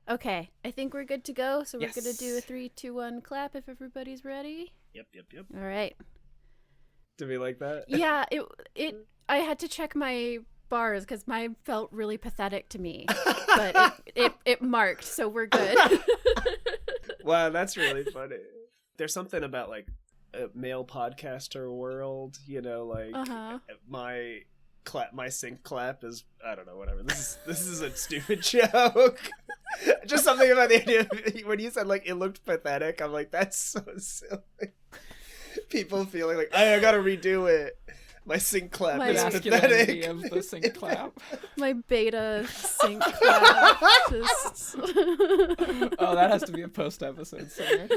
Okay, I think we're good to go. So we're Yes. going to do a 3, 2, 1 clap if everybody's ready. Yep. All right. Do we like that? Yeah, I had to check my bars because mine felt really pathetic to me, but it marked, so we're good. Wow, that's really funny. There's something about like a male podcaster world, like my sync clap is, I don't know, whatever. This is a stupid joke. Just something about the idea of, when you said like it looked pathetic, I'm like, that's so silly. People feeling like I gotta redo it. My sync clap is pathetic. Of the sync clap. My beta sync clap. Just... Oh, that has to be a post episode singer.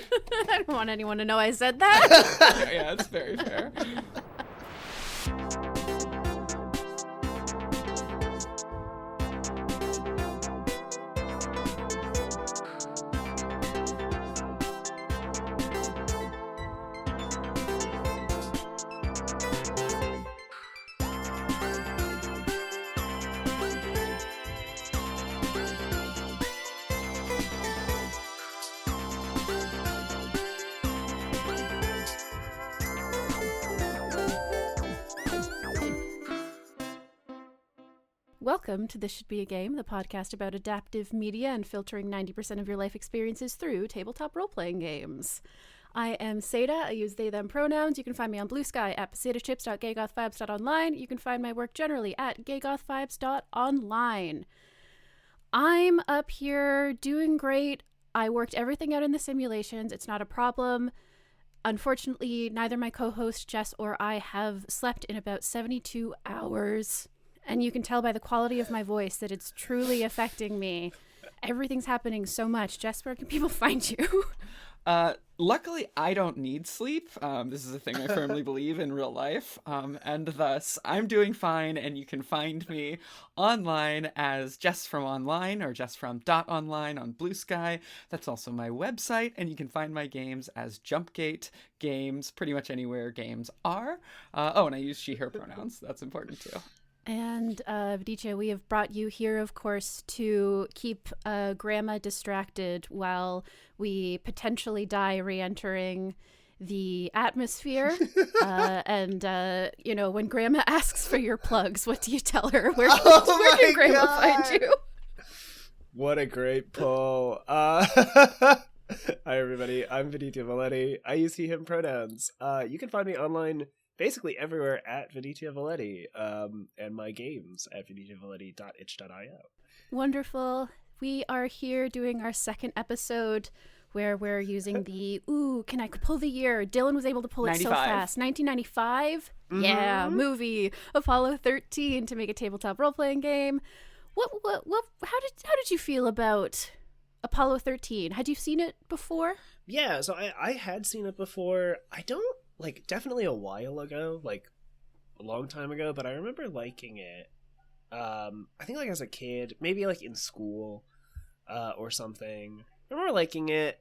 I don't want anyone to know I said that. Yeah, it's very fair. Welcome to This Should Be a Game, the podcast about adaptive media and filtering 90% of your life experiences through tabletop role-playing games. I am Satah. I use they, them pronouns. You can find me on Bluesky at potato-chips.gaygothvibes.online. You can find my work generally at gaygothvibes.online. I'm up here doing great. I worked everything out in the simulations. It's not a problem. Unfortunately, neither my co-host Jess or I have slept in about 72 hours. And you can tell by the quality of my voice that it's truly affecting me. Everything's happening so much. Jess, where can people find you? Luckily, I don't need sleep. This is a thing I firmly believe in real life. And thus, I'm doing fine, and you can find me online as jessfrom.online or jessfrom.online on Bluesky. That's also my website, and you can find my games as Jumpgate Games, pretty much anywhere games are. And I use she, her pronouns. That's important, too. And Viditya, we have brought you here, of course, to keep Grandma distracted while we potentially die re-entering the atmosphere. And when Grandma asks for your plugs, what do you tell her? Where can Grandma find you? What a great pull. Hi, everybody. I'm Viditya Voleti. I use he, him pronouns. You can find me online basically everywhere at Viditya Voleti, and my games at vidityavoleti.itch.io. Wonderful. We are here doing our second episode where we're using the, can I pull the year? Dylan was able to pull it 95. So fast. 1995? Mm-hmm. Yeah, movie. Apollo 13 to make a tabletop role-playing game. How did you feel about Apollo 13? Had you seen it before? Yeah, so I had seen it before. I don't, definitely a while ago, a long time ago, but I remember liking it. I think, as a kid, maybe, in school, or something. I remember liking it.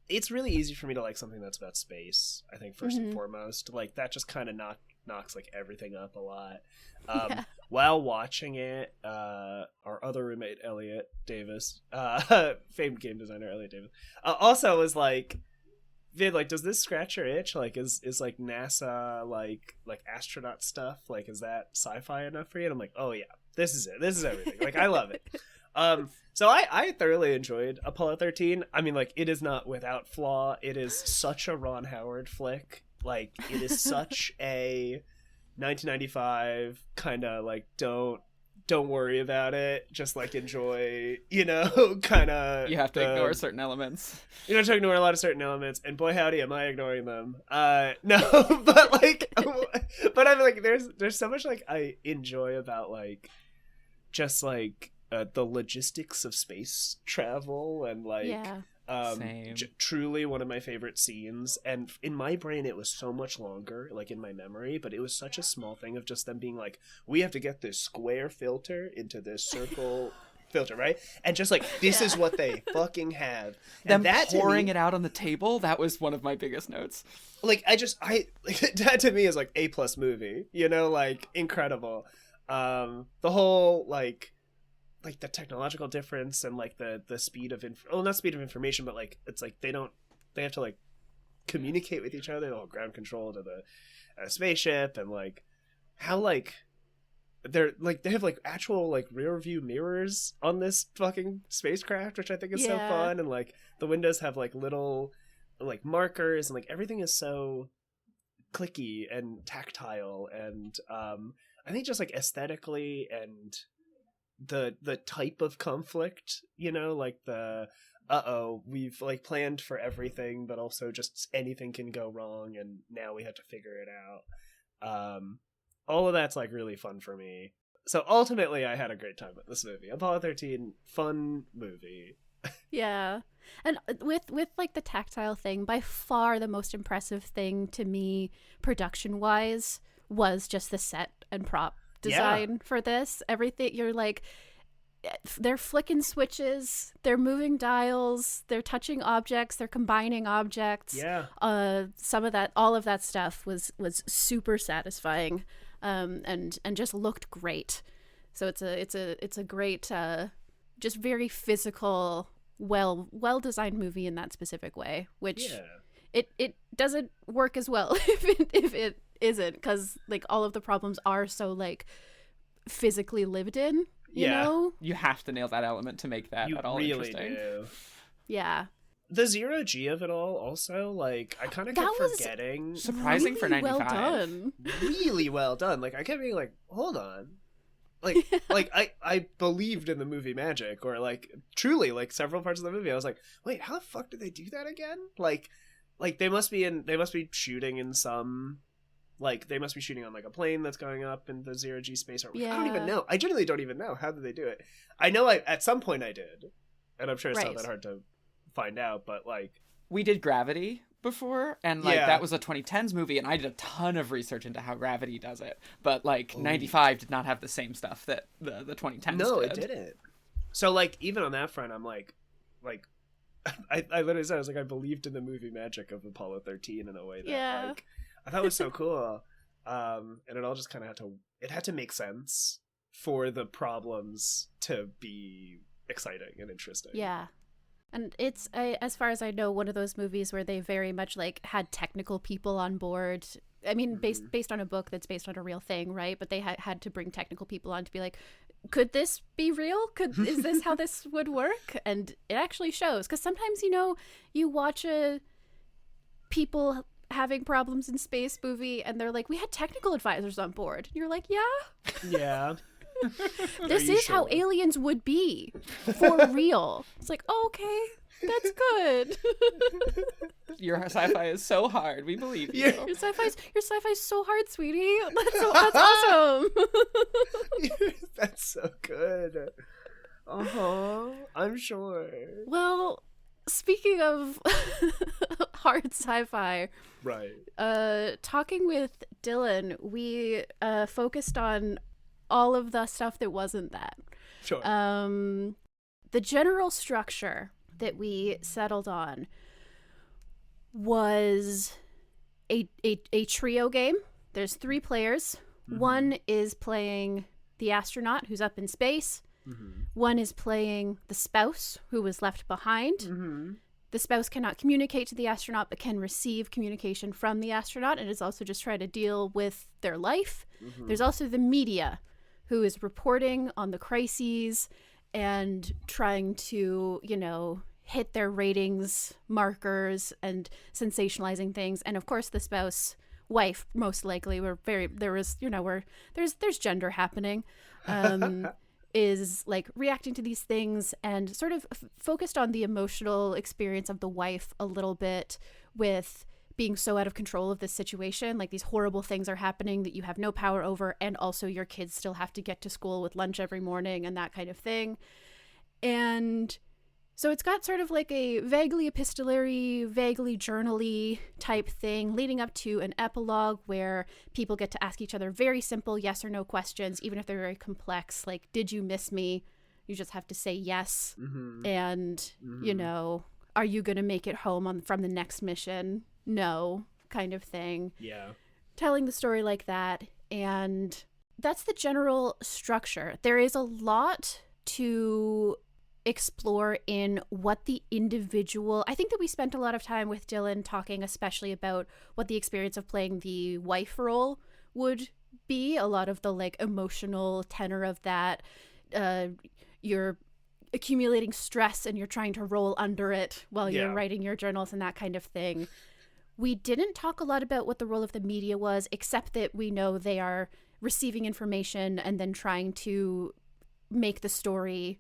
It's really easy for me to like something that's about space, I think, first and foremost. That just kind of knocks, everything up a lot. While watching it, our other roommate, Elliot Davis, famed game designer Elliot Davis, also was like, Vid, does this scratch your itch? Is NASA, astronaut stuff, is that sci-fi enough for you? And I'm like, oh yeah, this is it. This is everything. I love it. So I thoroughly enjoyed Apollo 13. I mean, it is not without flaw. It is such a Ron Howard flick. It is such a 1995 kind of, don't worry about it, just enjoy, kind of. You have to ignore certain elements. You have to ignore a lot of certain elements, and boy howdy am I ignoring them. No, but I'm there's so much I enjoy about just the logistics of space travel and truly one of my favorite scenes. And in my brain it was so much longer, in my memory, but it was such a small thing of just them being we have to get this square filter into this circle filter, right? And just this is what they fucking have. Them pouring it out on the table, that was one of my biggest notes. That to me is A+ movie, incredible. The whole like the technological difference and like the speed of not speed of information, but like it's like they have to like communicate with each other, the whole ground control to the spaceship, and like how like they have like actual like rear view mirrors on this fucking spacecraft, which I think is so fun, and like the windows have like little like markers, and like everything is so clicky and tactile, and I think just like aesthetically and the type of conflict, you know, like the we've like planned for everything, but also just anything can go wrong, and now we have to figure it out. All of that's like really fun for me. So ultimately, I had a great time with this movie. Apollo 13, fun movie. Yeah. And with like the tactile thing, by far the most impressive thing to me production wise was just the set and prop design for this. Everything, you're like, they're flicking switches, they're moving dials, they're touching objects, they're combining objects. Some of that, all of that stuff was super satisfying, and just looked great. So it's a great, just very physical, well designed movie in that specific way, which it doesn't work as well if it isn't, because like all of the problems are so like physically lived in. You know? You have to nail that element to make that at all really interesting. Do. Yeah. The zero G of it all also, like, I kind of kept forgetting. Surprising really for 95. Well done. Really well done. Like, I kept being like, hold on. Like, like I believed in the movie magic, or like, truly, like, several parts of the movie, I was like, wait, how the fuck did they do that again? Like they must be shooting in some... Like, they must be shooting on, like, a plane that's going up in the zero-G space. I don't even know. I genuinely don't even know. How did they do it? I know at some point I did. And I'm sure it's not that hard to find out, but, like... We did Gravity before, and, like, that was a 2010s movie, and I did a ton of research into how Gravity does it. But, like, 95 did not have the same stuff that the 2010s did. No, it didn't. So, like, even on that front, I'm like... I literally said, I was like, I believed in the movie magic of Apollo 13 in a way that, like... I thought it was so cool. And it all just kind of had to make sense for the problems to be exciting and interesting. Yeah. And it's, as far as I know, one of those movies where they very much like had technical people on board. I mean, based on a book that's based on a real thing, right? But they had to bring technical people on to be like, could this be real? Is this how this would work? And it actually shows. Because sometimes, you know, you watch people having problems in space movie and they're like, we had technical advisors on board. And you're like, yeah. This is how aliens would be for real. It's like, oh, okay, that's good. Your sci-fi is so hard. We believe you. Your sci-fi's so hard, sweetie. That's awesome. That's so good. I'm sure. Well, speaking of hard sci-fi, right? Talking with Dylan, we focused on all of the stuff that wasn't that. Sure. The general structure that we settled on was a trio game. There's 3 players. Mm-hmm. One is playing the astronaut who's up in space. Mm-hmm. One is playing the spouse who was left behind. Mm-hmm. The spouse cannot communicate to the astronaut but can receive communication from the astronaut and is also just trying to deal with their life. Mm-hmm. There's also the media who is reporting on the crises and trying to, you know, hit their ratings markers and sensationalizing things. And of course the spouse, wife, most likely, there's gender happening. Is like reacting to these things and sort of focused on the emotional experience of the wife a little bit, with being so out of control of this situation. Like, these horrible things are happening that you have no power over, and also your kids still have to get to school with lunch every morning and that kind of thing. And so it's got sort of like a vaguely epistolary, vaguely journal-y type thing leading up to an epilogue where people get to ask each other very simple yes or no questions, even if they're very complex. Like, did you miss me? You just have to say yes. Mm-hmm. And, mm-hmm. you know, are you going to make it home from the next mission? No, kind of thing. Yeah. Telling the story like that. And that's the general structure. There is a lot to explore in what the individual, I think that we spent a lot of time with Dylan talking especially about what the experience of playing the wife role would be, a lot of the like emotional tenor of that. You're accumulating stress and you're trying to roll under it while you're writing your journals and that kind of thing. We didn't talk a lot about what the role of the media was, except that we know they are receiving information and then trying to make the story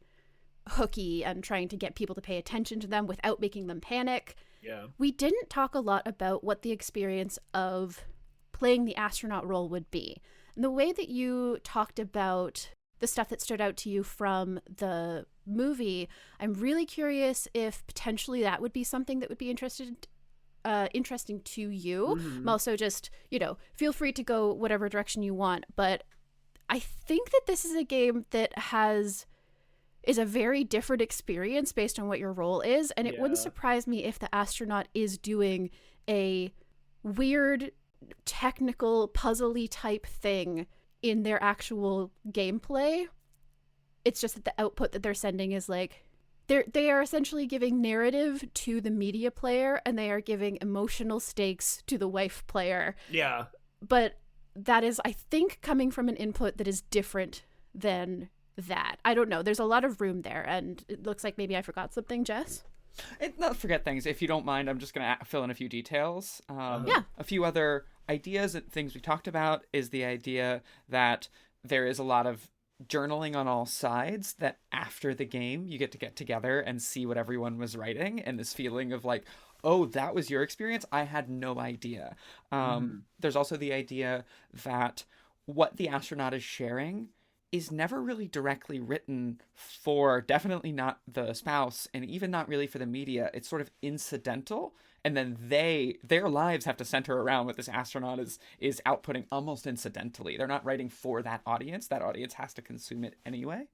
hooky and trying to get people to pay attention to them without making them panic. Yeah. We didn't talk a lot about what the experience of playing the astronaut role would be. And the way that you talked about the stuff that stood out to you from the movie, I'm really curious if potentially that would be something that would be interesting to you. I'm also just, feel free to go whatever direction you want. But I think that this is a game that is a very different experience based on what your role is. And it wouldn't surprise me if the astronaut is doing a weird, technical, puzzly type thing in their actual gameplay. It's just that the output that they're sending is like, they are essentially giving narrative to the media player and they are giving emotional stakes to the wife player. Yeah. But that is, I think, coming from an input that is different than that. I don't know. There's a lot of room there, and it looks like maybe I forgot something, Jess. Not forget things. If you don't mind, I'm just going to fill in a few details. Yeah. A few other ideas and things we talked about is the idea that there is a lot of journaling on all sides, that after the game you get together and see what everyone was writing, and this feeling of like, oh, that was your experience? I had no idea. There's also the idea that what the astronaut is sharing is never really directly written for, definitely not the spouse, and even not really for the media. It's sort of incidental, and then their lives have to center around what this astronaut is outputting almost incidentally. They're not writing for that audience. That audience has to consume it anyway.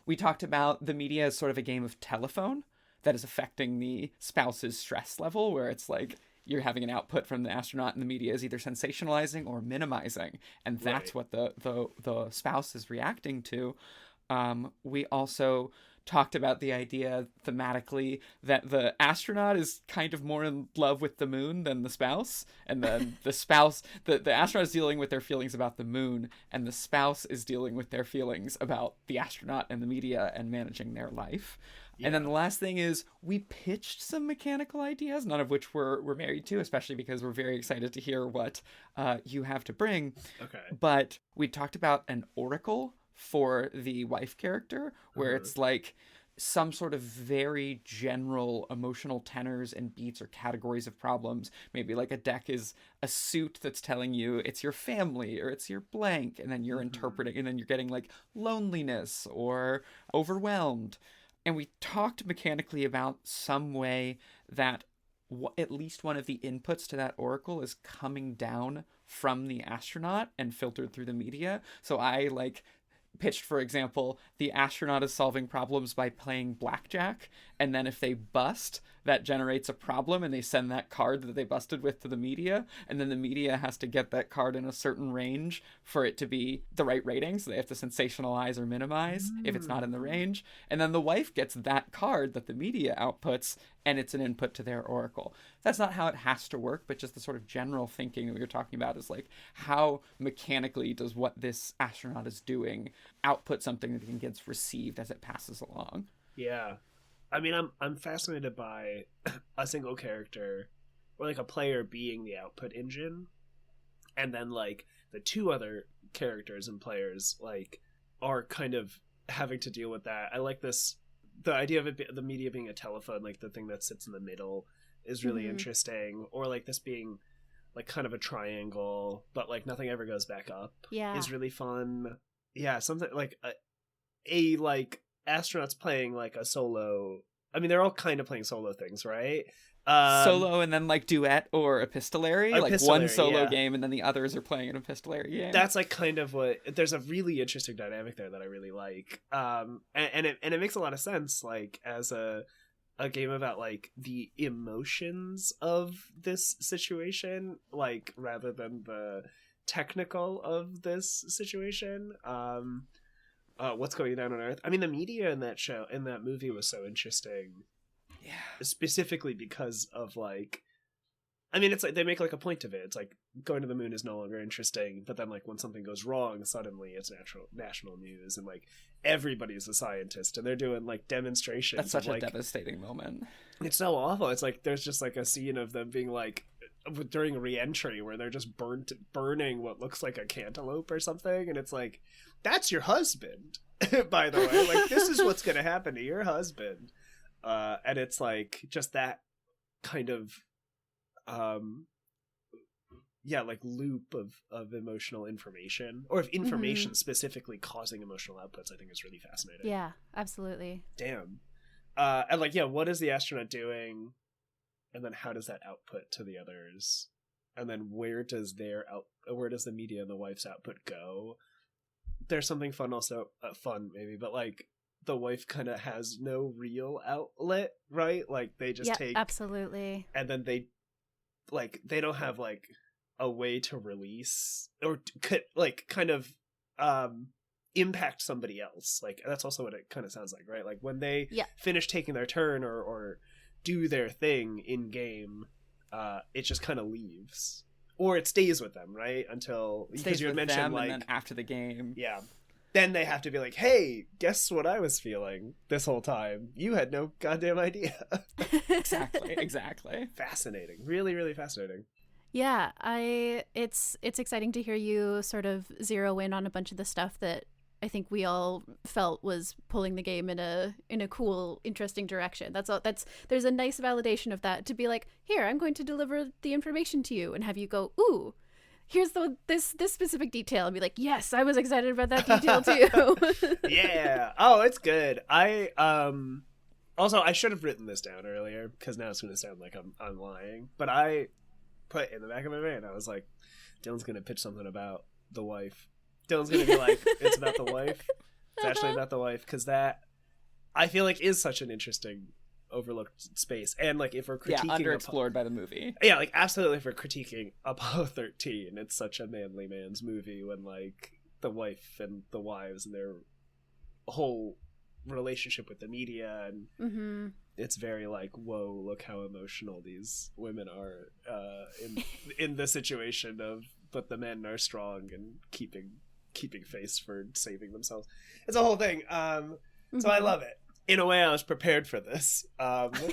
We talked about the media as sort of a game of telephone that is affecting the spouse's stress level, where it's like you're having an output from the astronaut and the media is either sensationalizing or minimizing, and that's what the spouse is reacting to. We also talked about the idea thematically that the astronaut is kind of more in love with the moon than the spouse, and then the spouse, the astronaut is dealing with their feelings about the moon, and the spouse is dealing with their feelings about the astronaut and the media and managing their life. And then the last thing is we pitched some mechanical ideas, none of which we're married to, especially because we're very excited to hear what you have to bring. Okay. But we talked about an oracle for the wife character, where it's like some sort of very general emotional tenors and beats or categories of problems. Maybe like a deck is a suit that's telling you it's your family or it's your blank, and then you're interpreting, and then you're getting like loneliness or overwhelmed. And we talked mechanically about some way that at least one of the inputs to that oracle is coming down from the astronaut and filtered through the media. So I pitched, for example, the astronaut is solving problems by playing blackjack, and then if they bust, that generates a problem, and they send that card that they busted with to the media, and then the media has to get that card in a certain range for it to be the right rating, so they have to sensationalize or minimize if it's not in the range, and then the wife gets that card that the media outputs, and it's an input to their oracle. That's not how it has to work, but just the sort of general thinking that we were talking about is like, how mechanically does what this astronaut is doing output something that then gets received as it passes along? Yeah. I mean, I'm fascinated by a single character or like a player being the output engine, and then like the two other characters and players like are kind of having to deal with that. I like this, the idea of it, the media being a telephone, like the thing that sits in the middle is really interesting, or like this being like kind of a triangle but like nothing ever goes back up is really fun. Yeah, something like a like astronauts playing like a solo. I mean, they're all kind of playing solo things, right? Solo and then like duet or epistolary, like one solo game and then the others are playing an epistolary game. That's like kind of what, there's a really interesting dynamic there that I really like. And it makes a lot of sense, like as a game about like the emotions of this situation, like rather than the technical of this situation. what's going down on Earth. I mean, the media in that movie was so interesting. Yeah. Specifically because of like, I mean, it's like they make like a point of it. It's like going to the moon is no longer interesting, but then like when something goes wrong, suddenly it's national news, and like everybody's a scientist, and they're doing like demonstrations. That's such of, a like, devastating moment. It's so awful. It's like there's just like a scene of them being like during re-entry where they're just burning what looks like a cantaloupe or something, and it's like, that's your husband, by the way. Like, this is what's gonna happen to your husband. And it's like just that kind of like loop of emotional information, or of information specifically causing emotional outputs. I think is really fascinating. Yeah, absolutely. Damn. And like, yeah, what is the astronaut doing, and then how does that output to the others, and then where does the media and the wife's output go? There's something fun also, fun maybe, but like the wife kind of has no real outlet, right? Like they just take, absolutely, and then they don't have like a way to release or like kind of impact somebody else. Like that's also what it kind of sounds like, right? Like when they finish taking their turn or do their thing in game, it just kind of leaves, or it stays with them, right? Until, because you had mentioned them, like, and then after the game, then they have to be like, hey, guess what I was feeling this whole time? You had no goddamn idea. Exactly. Fascinating. Really, really fascinating. Yeah, it's exciting to hear you sort of zero in on a bunch of the stuff that I think we all felt was pulling the game in a cool, interesting direction. There's a nice validation of that, to be like, here, I'm going to deliver the information to you, and have you go, ooh, here's this specific detail, and be like, yes, I was excited about that detail too. Yeah. Oh, it's good. Also, I should have written this down earlier, because now it's going to sound like I'm lying. But I put in the back of my mind, I was like, Dylan's going to pitch something about the wife. Dylan's going to be like, it's about the wife. It's actually about the wife, because that, I feel like, is such an interesting overlooked space. And like, if we're critiquing, underexplored by the movie. Yeah, like absolutely, if we're critiquing Apollo 13, it's such a manly man's movie when like the wife and the wives and their whole relationship with the media, and it's very like, whoa, look how emotional these women are in the situation of, but the men are strong and keeping face for saving themselves. It's a whole thing. So I love it. In a way, I was prepared for this. After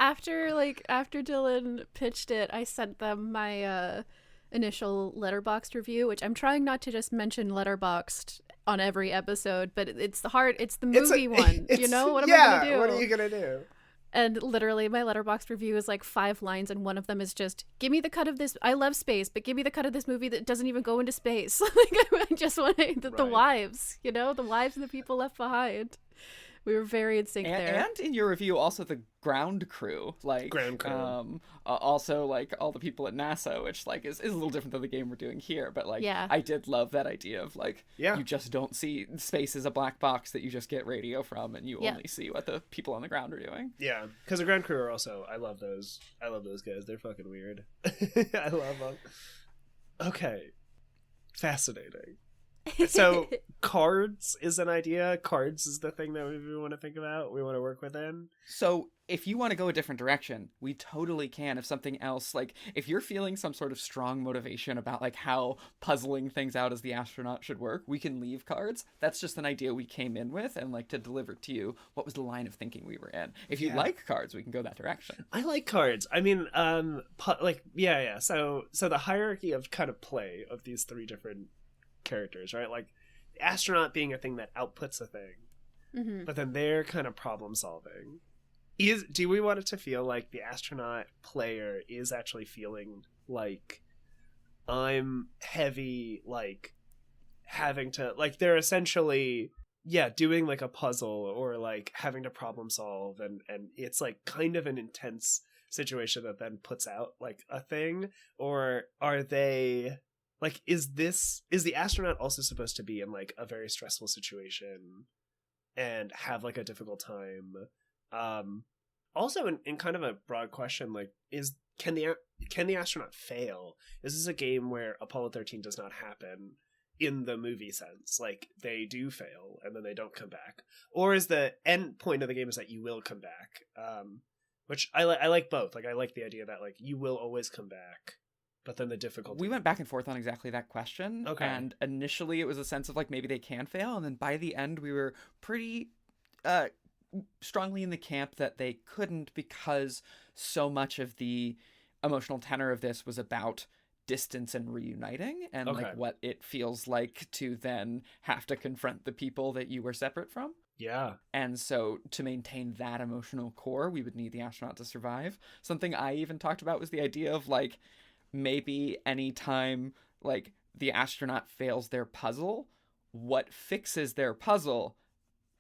Dylan pitched it, I sent them my initial Letterboxd review, which I'm trying not to just mention Letterboxd on every episode, but it's the movie one. You know, what am I gonna do? What are you gonna do? And literally, my Letterboxd review is like 5 lines, and one of them is just, give me the cut of this. I love space, but give me the cut of this movie that doesn't even go into space. Like, I just want the wives, you know, the wives and the people left behind. We were very in sync there. And in your review, also the ground crew, like also like all the people at NASA, which like is a little different than the game we're doing here. But like, I did love that idea of like, you just don't see space as a black box that you just get radio from, and you only see what the people on the ground are doing. Yeah, because the ground crew are also, I love those guys. They're fucking weird. I love them. Okay, fascinating. So cards is an idea. Cards is the thing that we want to think about, we want to work within. So if you want to go a different direction, we totally can. If something else, like if you're feeling some sort of strong motivation about like how puzzling things out as the astronaut should work, we can leave cards. That's just an idea we came in with, and like to deliver to you what was the line of thinking we were in. If you like cards, we can go that direction. I like cards. I mean, So the hierarchy of kind of play of these 3 different characters, right? Like the astronaut being a thing that outputs a thing, but then they're kind of problem solving. Do we want it to feel like the astronaut player is actually feeling like, I'm heavy, like having to, like they're essentially doing like a puzzle or like having to problem solve, and it's like kind of an intense situation that then puts out like a thing? Or are they like, is the astronaut also supposed to be in like a very stressful situation and have like a difficult time? Also in kind of a broad question, like, can the astronaut fail? Is this a game where Apollo 13 does not happen? in the movie sense, like they do fail and then they don't come back, or is the end point of the game is that you will come back, which I like both. Like I like the idea that like you will always come back, but then the difficulty. We went back and forth on exactly that question. Okay. And initially it was a sense of like maybe they can fail, and then by the end we were pretty strongly in the camp that they couldn't, because so much of the emotional tenor of this was about distance and reuniting, and like what it feels like to then have to confront the people that you were separate from. Yeah. And so to maintain that emotional core, we would need the astronaut to survive. Something I even talked about was the idea of like maybe anytime like the astronaut fails their puzzle, what fixes their puzzle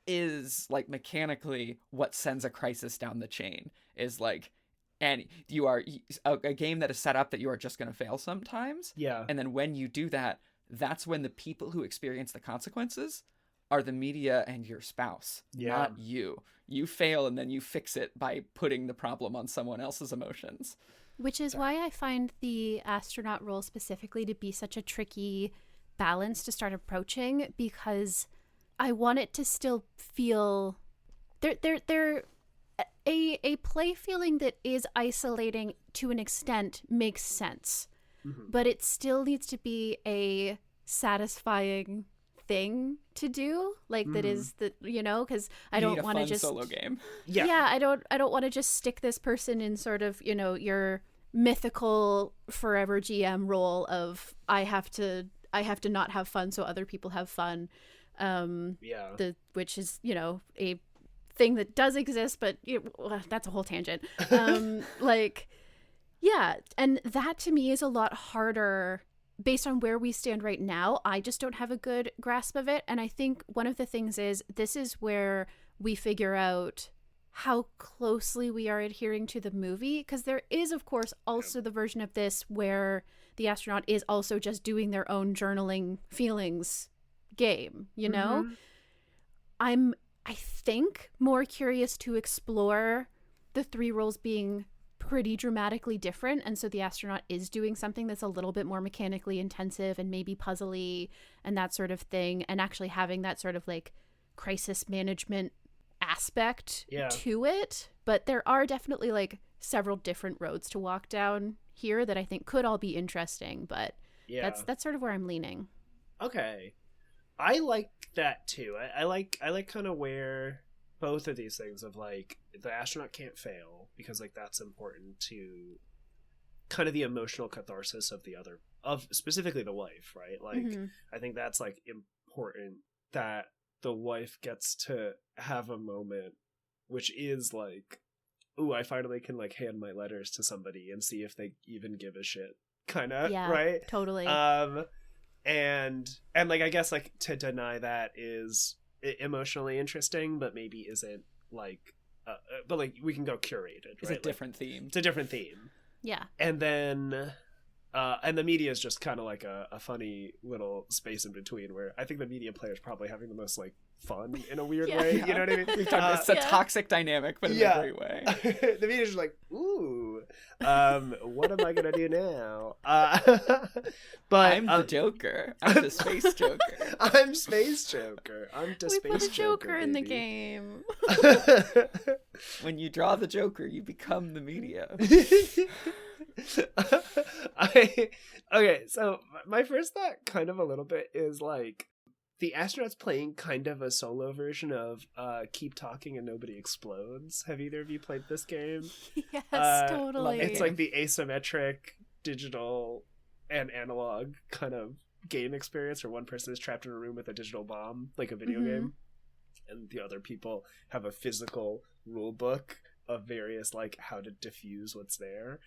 is like mechanically what sends a crisis down the chain. Is like, and you are a game that is set up that you are just going to fail sometimes. Yeah. And then when you do that, that's when the people who experience the consequences are the media and your spouse, not you. You fail and then you fix it by putting the problem on someone else's emotions. Which is why I find the astronaut role specifically to be such a tricky balance to start approaching, because I want it to still feel a play feeling that is isolating to an extent makes sense, but it still needs to be a satisfying thing to do, like that is the, you know, because I don't want to just solo game. I don't want to just stick this person in sort of, you know, your mythical forever GM role of I have to not have fun so other people have fun, which is, you know, a thing that does exist, but that's a whole tangent. And that to me is a lot harder based on where we stand right now. I just don't have a good grasp of it. And I think one of the things is this is where we figure out how closely we are adhering to the movie, because there is, of course, also the version of this where the astronaut is also just doing their own journaling feelings game, you know? I'm, I think, more curious to explore the three roles being pretty dramatically different, and so the astronaut is doing something that's a little bit more mechanically intensive and maybe puzzly and that sort of thing, and actually having that sort of like crisis management aspect to it. But there are definitely like several different roads to walk down here that I think could all be interesting, but that's sort of where I'm leaning. Okay. I like that too. I like kind of where both of these things of like the astronaut can't fail, because like that's important to kind of the emotional catharsis of the other, of specifically the wife, right? Like I think that's like important that the wife gets to have a moment which is like, ooh, I finally can like hand my letters to somebody and see if they even give a shit, kind of, right? Totally. And like I guess like to deny that is emotionally interesting, but maybe isn't like but like we can go curated, right? It's a different theme. It's a different theme. Yeah. And then and the media is just kind of like a funny little space in between, where I think the media player is probably having the most like fun in a weird way. You know what I mean? We've talked, it's a toxic dynamic, but in a great way. The media's just like, ooh, what am I gonna do now? But I'm the Joker. I'm the space Joker. I'm space Joker. I'm the space Joker. We put a Joker in the game. When you draw the Joker, you become the media. Okay, so my first thought kind of a little bit is like the astronaut's playing kind of a solo version of Keep Talking and Nobody Explodes. Have either of you played this game? Yes, totally. It's like the asymmetric digital and analog kind of game experience where one person is trapped in a room with a digital bomb, like a video game, and the other people have a physical rule book of various like how to diffuse what's there.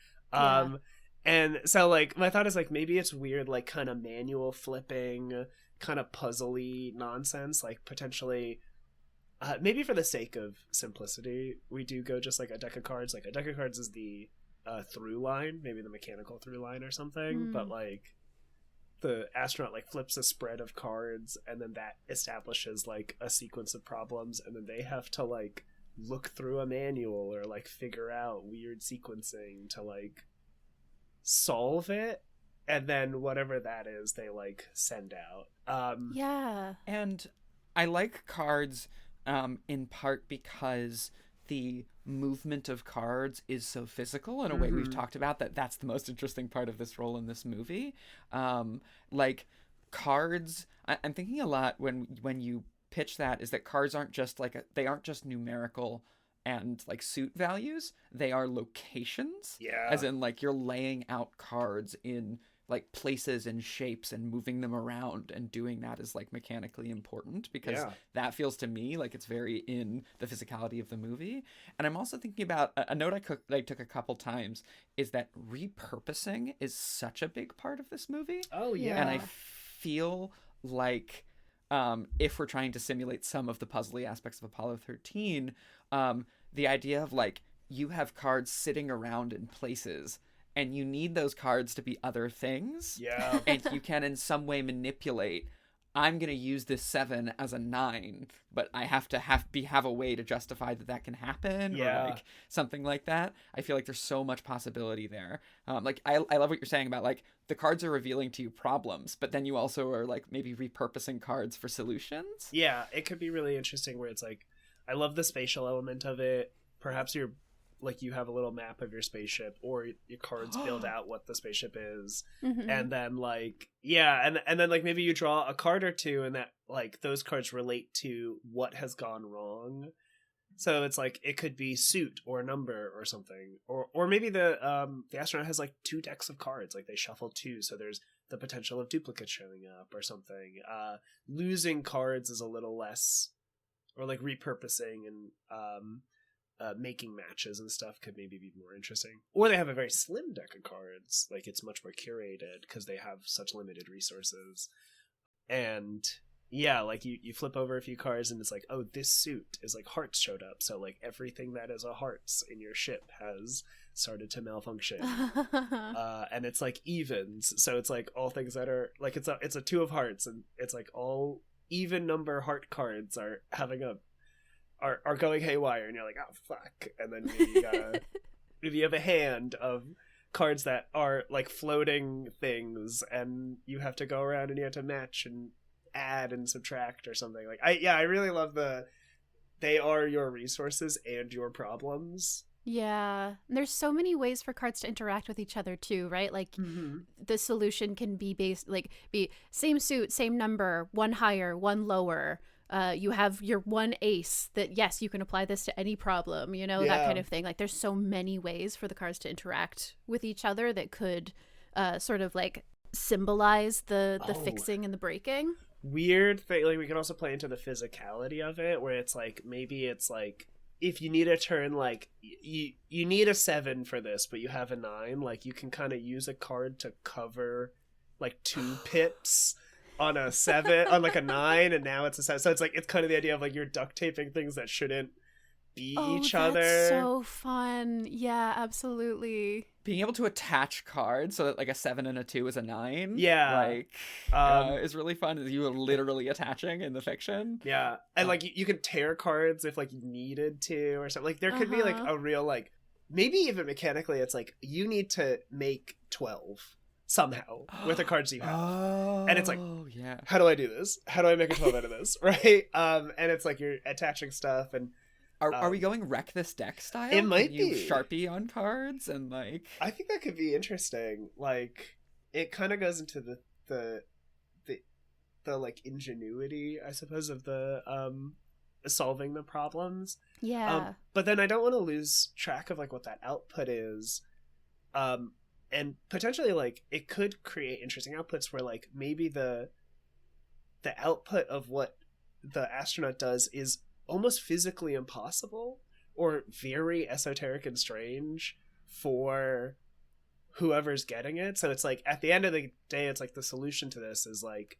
And so like my thought is like maybe it's weird like kind of manual flipping, kind of puzzly nonsense, like potentially maybe for the sake of simplicity we do go just like a deck of cards. Like a deck of cards is the through line, maybe the mechanical through line or something, but like the astronaut like flips a spread of cards and then that establishes like a sequence of problems, and then they have to like look through a manual or like figure out weird sequencing to like solve it. and then whatever that is, they like send out. Yeah. And I like cards in part because the movement of cards is so physical in a way we've talked about that's the most interesting part of this role in this movie. Like cards, I'm thinking a lot when you pitch that is that cards aren't just they aren't just numerical and like suit values, they are locations. Yeah. As in like you're laying out cards in like places and shapes and moving them around, and doing that is like mechanically important because that feels to me like it's very in the physicality of the movie. And I'm also thinking about a note I took a couple times is that repurposing is such a big part of this movie. Oh yeah. And I feel like if we're trying to simulate some of the puzzly aspects of Apollo 13, the idea of like you have cards sitting around in places and you need those cards to be other things. Yeah. And you can in some way manipulate, I'm going to use this 7 as a 9, but I have to have a way to justify that can happen, or like something like that. I feel like there's so much possibility there. Like I love what you're saying about like the cards are revealing to you problems, but then you also are like maybe repurposing cards for solutions. Yeah, it could be really interesting where it's like, I love the spatial element of it. Perhaps you're like you have a little map of your spaceship, or your cards build out what the spaceship is, and then like and then like maybe you draw a card or two, and that like those cards relate to what has gone wrong. So it's like it could be suit or number or something, or maybe the astronaut has like 2 decks of cards, like they shuffle 2, so there's the potential of duplicates showing up or something. Losing cards is a little less, or like repurposing and making matches and stuff could maybe be more interesting. Or they have a very slim deck of cards, like it's much more curated because they have such limited resources. And yeah, like you flip over a few cards and it's like, oh, this suit is like hearts showed up, so like everything that is a hearts in your ship has started to malfunction. And it's like evens, so it's like all things that are like it's a 2 of hearts, and it's like all even number heart cards are having are going haywire, and you're like, oh fuck. And then maybe you have a hand of cards that are like floating things, and you have to go around and you have to match and add and subtract or something. Like I really love they are your resources and your problems. Yeah, there's so many ways for cards to interact with each other too, right? Like the solution can be be same suit, same number, one higher, one lower. You have your one ace that, yes, you can apply this to any problem, that kind of thing. Like there's so many ways for the cards to interact with each other that could sort of like symbolize the fixing and the breaking. Weird thing, like we can also play into the physicality of it, where it's like maybe it's like if you need a turn, like you need a 7 for this, but you have a 9, like you can kind of use a card to cover like 2 pips on a 7 on like a 9, and now it's a 7. So it's like it's kind of the idea of like you're duct taping things that shouldn't be each other. That's so fun. Yeah, absolutely. Being able to attach cards so that like a 7 and a 2 is a 9, like is really fun. You are literally attaching in the fiction. Yeah, and like you could tear cards if like you needed to or something. Like there could be like a real like maybe even mechanically it's like you need to make 12 somehow with the cards you have, and it's like, how do I do this? How do I make a 12 out of this? Right? And it's like you're attaching stuff. And are we going wreck this deck style? It might Can you be Sharpie on cards and like. I think that could be interesting. Like it kind of goes into the like ingenuity, I suppose, of the solving the problems. Yeah. But then I don't want to lose track of like what that output is. And potentially like it could create interesting outputs where like maybe the output of what the astronaut does is almost physically impossible or very esoteric and strange for whoever's getting it. So it's like at the end of the day, it's like the solution to this is like,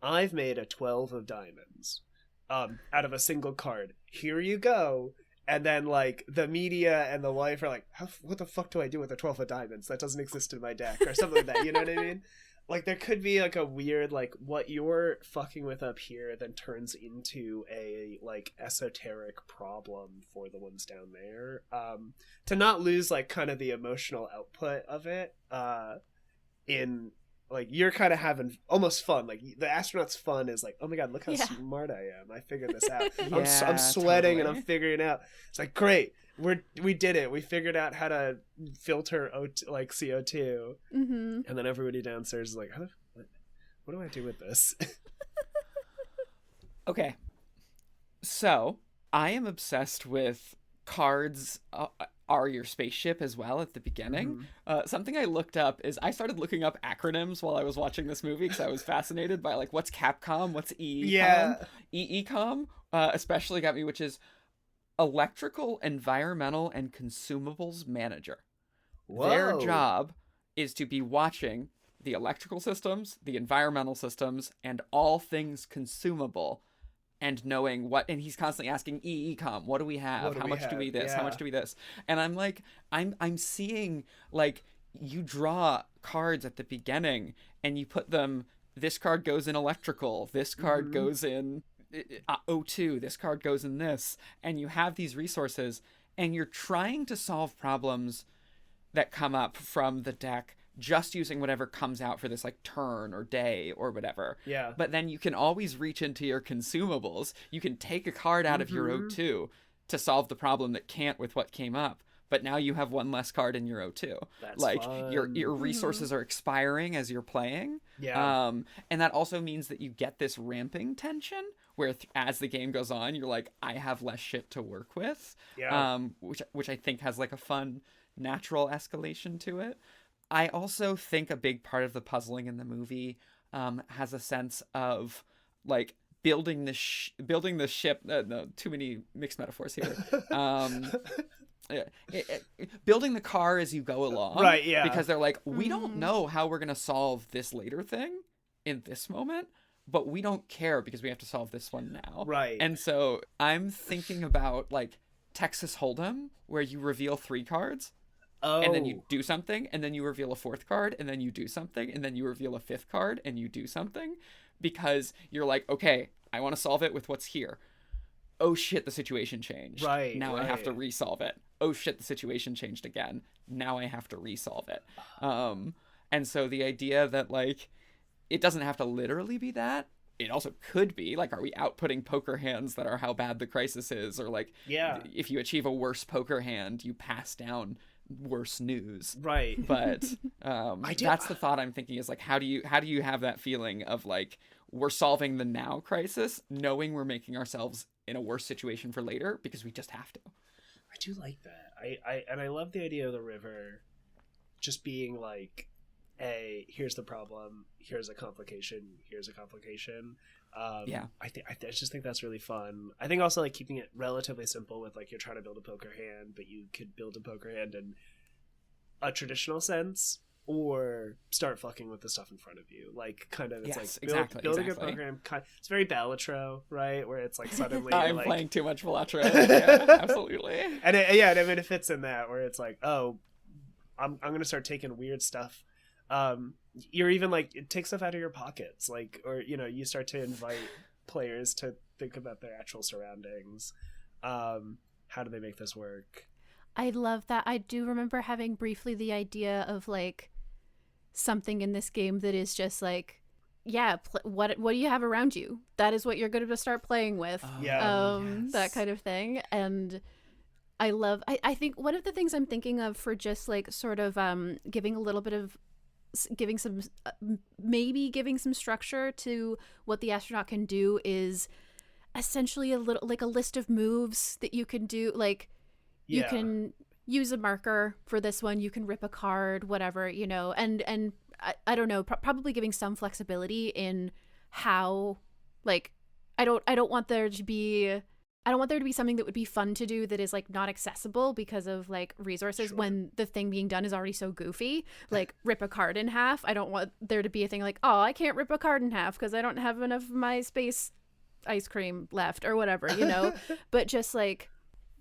I've made a 12 of diamonds out of a single card. Here you go. And then like the media and the wife are like, what the fuck do I do with a 12 of diamonds? That doesn't exist in my deck or something like that. You know what I mean? Like there could be like a weird, like what you're fucking with up here then turns into a like esoteric problem for the ones down there. To not lose like kind of the emotional output of it in like you're kind of having almost fun. Like the astronaut's fun is like, oh my god, look how Yeah. smart I am. I figured this out. Yeah, I'm sweating totally. and I'm figuring it out. It's like, great. We did it. We figured out how to filter like CO2. Mm-hmm. And then everybody downstairs is like, what do I do with this? Okay. So, I am obsessed with cards are your spaceship as well at the beginning. Something I looked up is I started looking up acronyms while I was watching this movie because I was fascinated by like what's Capcom, what's EECOM. Yeah. EECOM especially got me, which is Electrical, Environmental, and Consumables Manager. Whoa. Their job is to be watching the electrical systems, the environmental systems, and all things consumable, and knowing what. And he's constantly asking EECOM, what do we have? How much do we this? How much do we this? And I'm like, I'm seeing like you draw cards at the beginning, and you put them. This card goes in electrical. This card goes in O2. This card goes in this, and you have these resources, and you're trying to solve problems that come up from the deck just using whatever comes out for this like turn or day or whatever. Yeah. But then you can always reach into your consumables. You can take a card out of your O2 to solve the problem that can't with what came up. But now you have one less card in your O2. That's like fun. your resources are expiring as you're playing. Yeah. And that also means that you get this ramping tension where as the game goes on, you're like, I have less shit to work with. Yeah. Which I think has like a fun natural escalation to it. I also think a big part of the puzzling in the movie has a sense of like building the ship. No, too many mixed metaphors here. Building the car as you go along, Right, yeah. Because they're like, we don't know how we're gonna solve this later thing in this moment, but we don't care because we have to solve this one now, Right. And so I'm thinking about like Texas Hold'em, where you reveal 3 cards, and then you do something, and then you reveal a 4th card, and then you do something, and then you reveal a 5th card, and you do something, because you're like, okay, I want to solve it with what's here. Oh shit, the situation changed. Right. Now I have to resolve it. Oh shit, the situation changed again. Now I have to resolve it. And so the idea that like it doesn't have to literally be that. It also could be like, are we outputting poker hands that are how bad the crisis is, or like, yeah, if you achieve a worse poker hand, you pass down worse news. Right. But that's the thought I'm thinking is like, how do you have that feeling of like we're solving the now crisis, knowing we're making ourselves in a worse situation for later because we just have to. I do like that. I love the idea of the river just being like, here's the problem, here's a complication, here's a complication. Yeah. I just think that's really fun. I think also like keeping it relatively simple with like you're trying to build a poker hand, but you could build a poker hand in a traditional sense or start fucking with the stuff in front of you. Like kind of, it's building a poker hand. It's very Balatro, right? Where it's like suddenly I'm like, playing too much Balatro. Yeah, absolutely. And it fits in that where it's like, oh, I'm gonna start taking weird stuff. You're even like, it takes stuff out of your pockets, like, or you start to invite players to think about their actual surroundings. How do they make this work? I love that. I do remember having briefly the idea of like something in this game that is just like, yeah, what do you have around you? That is what you're going to start playing with. Yes. That kind of thing. And I think one of the things I'm thinking of for just like sort of giving some structure to what the astronaut can do is essentially a little like a list of moves that you can do. Like you can use a marker for this one, you can rip a card, whatever, and I don't know, probably giving some flexibility in how, like, I don't want there to be something that would be fun to do that is like not accessible because of like resources. Sure. When the thing being done is already so goofy, like rip a card in half. I don't want there to be a thing like, oh, I can't rip a card in half because I don't have enough of my space ice cream left or whatever, but just like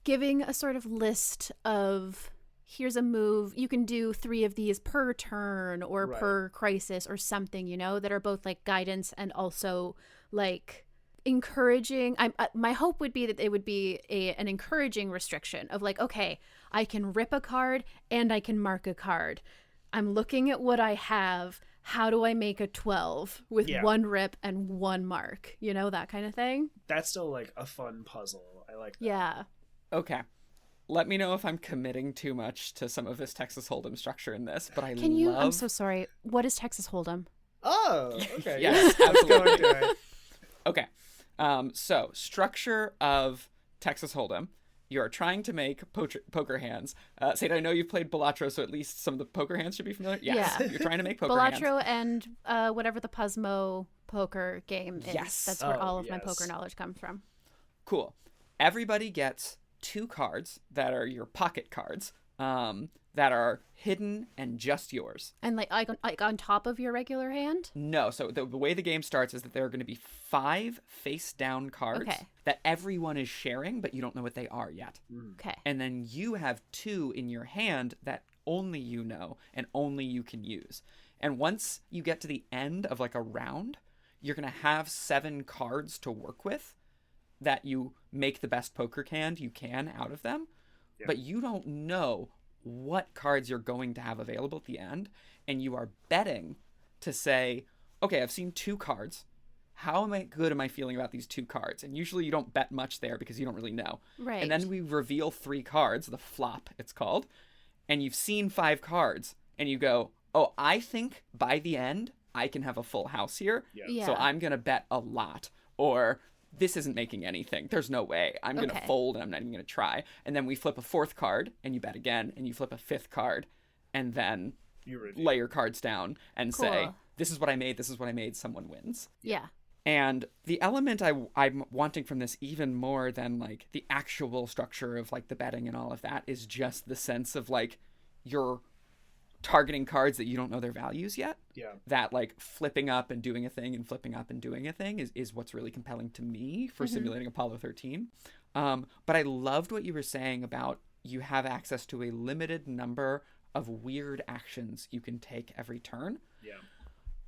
giving a sort of list of, here's a move, you can do 3 of these per turn or per crisis or something, that are both like guidance and also like encouraging. My hope would be that it would be an encouraging restriction of like, okay, I can rip a card and I can mark a card. I'm looking at what I have. how do I make a 12 with Yeah. 1 rip and 1 mark? You know, that kind of thing. That's still like a fun puzzle. I like that. Yeah. Okay. Let me know if I'm committing too much to some of this Texas Hold'em structure in this, but Can you? I'm so sorry. What is Texas Hold'em? Oh, okay. Yes, Let's go absolutely. into it. Okay. So, structure of Texas Hold'em. You're trying to make poker hands. Sadie, I know you've played Balatro, so at least some of the poker hands should be familiar. Yes, Yeah. you're trying to make poker hands. Balatro and whatever the Puzzmo poker game is. Yes. That's where all of my yes. poker knowledge comes from. Cool. Everybody gets 2 cards that are your pocket cards that are hidden and just yours. And like on top of your regular hand? No, so the way the game starts is that there are going to be 5 face-down cards Okay. that everyone is sharing, but you don't know what they are yet. Okay. And then you have 2 in your hand that only you know and only you can use. And once you get to the end of like a round, you're going to have 7 cards to work with that you make the best poker hand you can out of them. Yeah. But you don't know what cards you're going to have available at the end. And you are betting to say, okay, I've seen 2 cards. How good am I feeling about these 2 cards? And usually you don't bet much there because you don't really know. Right. And then we reveal 3 cards, the flop it's called, and you've seen 5 cards, and you go, oh, I think by the end I can have a full house here, Yeah. so I'm going to bet a lot. Or this isn't making anything. There's no way. I'm going to Okay. fold and I'm not even going to try. And then we flip a 4th card, and you bet again, and you flip a 5th card, and then You reveal. lay your cards down and say, Cool. this is what I made, someone wins. Yeah. And the element I'm wanting from this even more than like the actual structure of like the betting and all of that is just the sense of like you're targeting cards that you don't know their values yet. Yeah. That like flipping up and doing a thing and flipping up and doing a thing is what's really compelling to me for simulating Apollo 13. But I loved what you were saying about you have access to a limited number of weird actions you can take every turn. Yeah.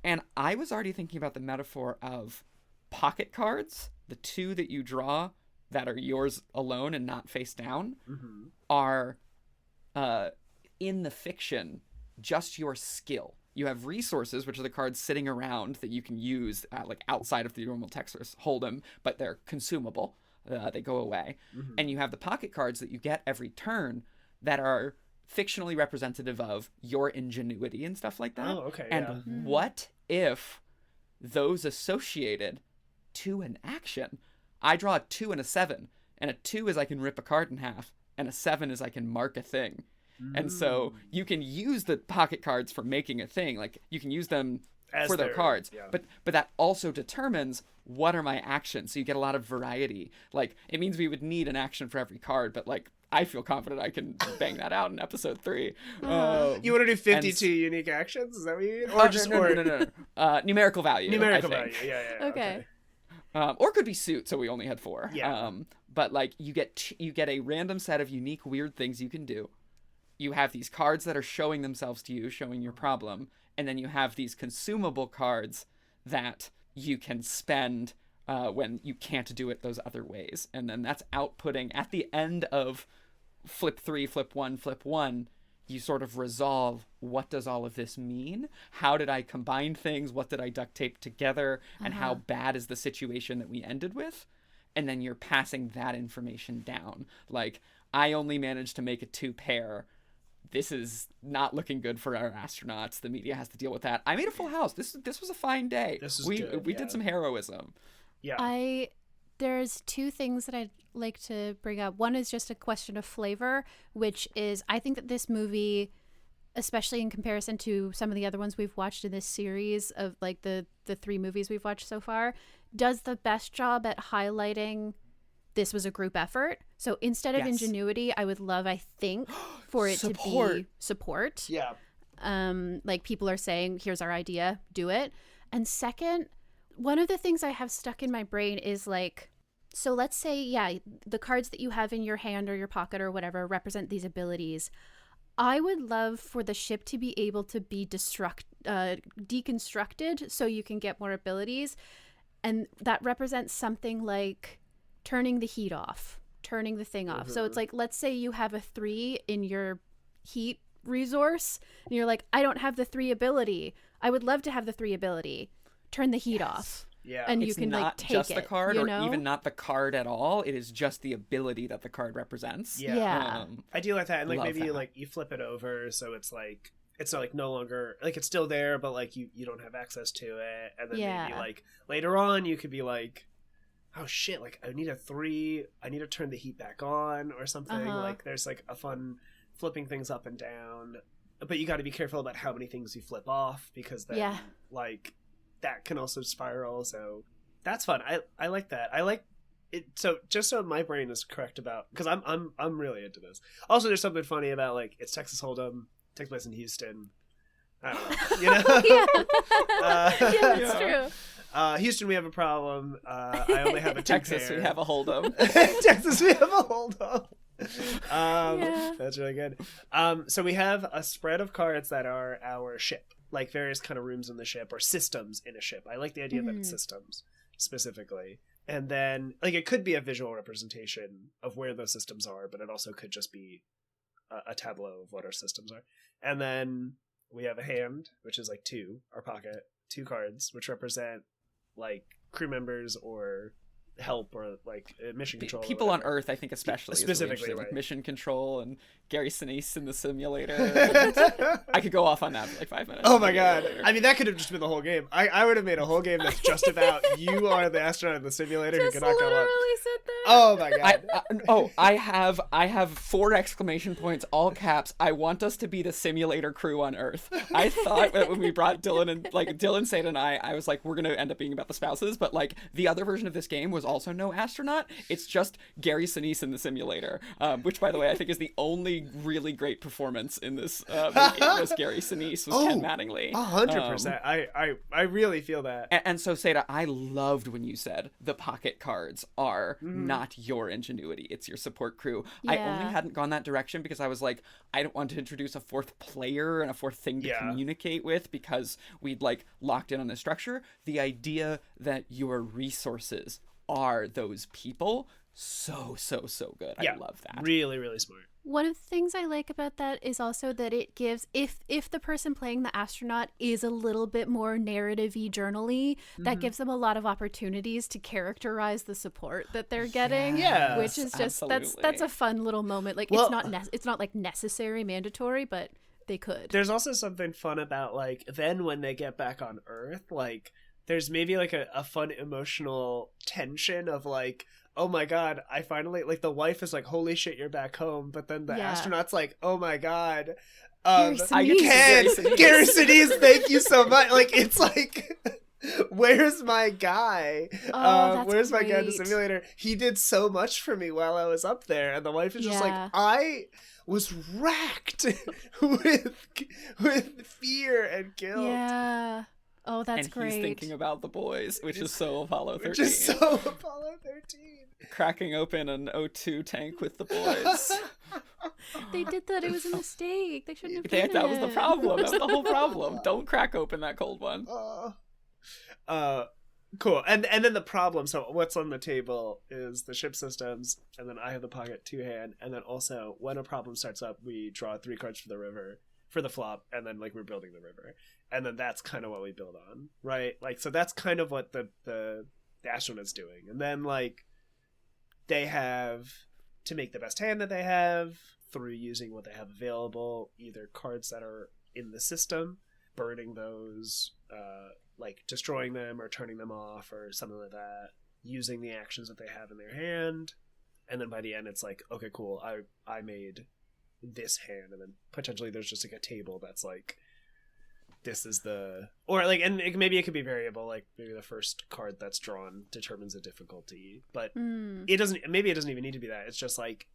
And I was already thinking about the metaphor of pocket cards, the 2 that you draw that are yours alone and not face down, are in the fiction just your skill. You have resources, which are the cards sitting around that you can use like outside of the normal Texas Hold'em, but they're consumable. They go away. And you have the pocket cards that you get every turn that are fictionally representative of your ingenuity and stuff like that. Oh, okay. And Yeah. what if those associated to an action? I draw a 2 and a 7, and a 2 is I can rip a card in half, and a 7 is I can mark a thing. And so you can use the pocket cards for making a thing. Like you can use them As for their their- cards, yeah. but that also determines what are my actions. So you get a lot of variety. Like it means we would need an action for every card, but like I feel confident I can bang that out in episode 3. You want to do 52 unique actions? Is that what you mean? Or just no. Numerical value. numerical I think. value. Yeah. Okay. Or it could be suit, so we only had 4. Yeah. But like you get a random set of unique weird things you can do. You have these cards that are showing themselves to you, showing your problem, and then you have these consumable cards that you can spend when you can't do it those other ways. And then that's outputting at the end of flip 3, flip 1, you sort of resolve, what does all of this mean? How did I combine things? What did I duct tape together? And how bad is the situation that we ended with? And then you're passing that information down. Like, I only managed to make a 2 pair. This is not looking good for our astronauts. The media has to deal with that. I made a full house. This was a fine day. This is we good, we yeah. did some heroism. Yeah. There's 2 things that I'd like to bring up. One is just a question of flavor, which is I think that this movie, especially in comparison to some of the other ones we've watched in this series of like the 3 movies we've watched so far, does the best job at highlighting this was a group effort. So instead of Yes. ingenuity, I would love, I think, for it to be support. Yeah. Like people are saying, here's our idea, do it. And second, one of the things I have stuck in my brain is like, so let's say, yeah, the cards that you have in your hand or your pocket or whatever represent these abilities. I would love for the ship to be able to be deconstructed so you can get more abilities. And that represents something like turning the heat off, turning the thing off. So it's like, let's say you have a 3 in your heat resource and you're like, I don't have the 3 ability. I would love to have the 3 ability. Turn the heat off. Yeah. And It's you can not like take just it, the card, you or know? even not the card at all. It is just the ability that the card represents. Yeah. I do like that. And like Love maybe that. you flip it over, so it's like it's not like no longer like it's still there, but like you don't have access to it. And then maybe like later on you could be like, oh shit, like I need to turn the heat back on or something. Like there's like a fun flipping things up and down. But you got to be careful about how many things you flip off, because then like that can also spiral. So that's fun. I like that. I like it. So just so my brain is correct about, because I'm really into this. Also, there's something funny about like it's Texas Hold'em, takes place in Houston. I don't know, you know. Yeah, that's true. Houston, we have a problem. I only have a Texas, we have a Hold'em. Texas, we have a Hold'em. That's really good. So we have a spread of cards that are our ship, like various kind of rooms in the ship or systems in a ship. I like the idea that it's systems specifically. And then like it could be a visual representation of where those systems are, but it also could just be a tableau of what our systems are. And then we have a hand, which is like our pocket, 2 cards, which represent like crew members or help or like mission control. People on Earth, I think, especially specifically, really right? Like mission control and Gary Sinise in the simulator. I could go off on that for like 5 minutes. Oh my god! I mean, that could have just been the whole game. I would have made a whole game that's just about you are the astronaut in the simulator Just who cannot go up. said that. Oh my god! I have 4 exclamation points, all caps. I want us to be the simulator crew on Earth. I thought that when we brought Dylan, Sade, and I was like, we're gonna end up being about the spouses, but like the other version of this game was also no astronaut. It's just Gary Sinise in the simulator, which, by the way, I think is the only really great performance in this movie. Was Gary Sinise, was Ken Mattingly. 100%. I really feel that. And so, Seda, I loved when you said the pocket cards are not your ingenuity, it's your support crew. I only hadn't gone that direction because I was like, I don't want to introduce a 4th player and a 4th thing to communicate with, because we'd like locked in on the structure. The idea that your resources are those people, so good. I love that. Really, really smart. One of the things I like about that is also that it gives, if the person playing the astronaut is a little bit more narrative-y, journal-y, that gives them a lot of opportunities to characterize the support that they're getting. Yes, which is just that's a fun little moment. Like it's not like necessary, mandatory, but they could. There's also something fun about like then when they get back on Earth, like there's maybe like a fun emotional tension of like, oh my god, I finally, like the wife is like, holy shit, you're back home, but then the astronaut's like, oh my god, Gary Sinise, thank you so much. Like it's like, where's my guy? Where's my guy in the simulator? He did so much for me while I was up there. And the wife is just like, I was racked with fear and guilt. Yeah. Oh, that's and great. And he's thinking about the boys, which is so Apollo 13. Which is so Apollo 13. Cracking open an O2 tank with the boys. They did that. It was a mistake. They shouldn't have done it. That was the problem. That was the whole problem. Don't crack open that cold one. Cool. And then the problem, so what's on the table is the ship systems, and then I have the pocket 2-hand, and then also when a problem starts up, we draw 3 cards for the river, for the flop, and then like we're building the river. And then that's kind of what we build on, right? Like, so that's kind of what the astronaut's doing. And then like they have to make the best hand that they have through using what they have available, either cards that are in the system, burning those, like destroying them or turning them off or something like that, using the actions that they have in their hand. And then by the end it's like, okay, cool, I made this hand, and then potentially there's just like a table that's like, this is the, or like, and maybe it could be variable, like maybe the first card that's drawn determines the difficulty, but it doesn't even need to be that. It's just like,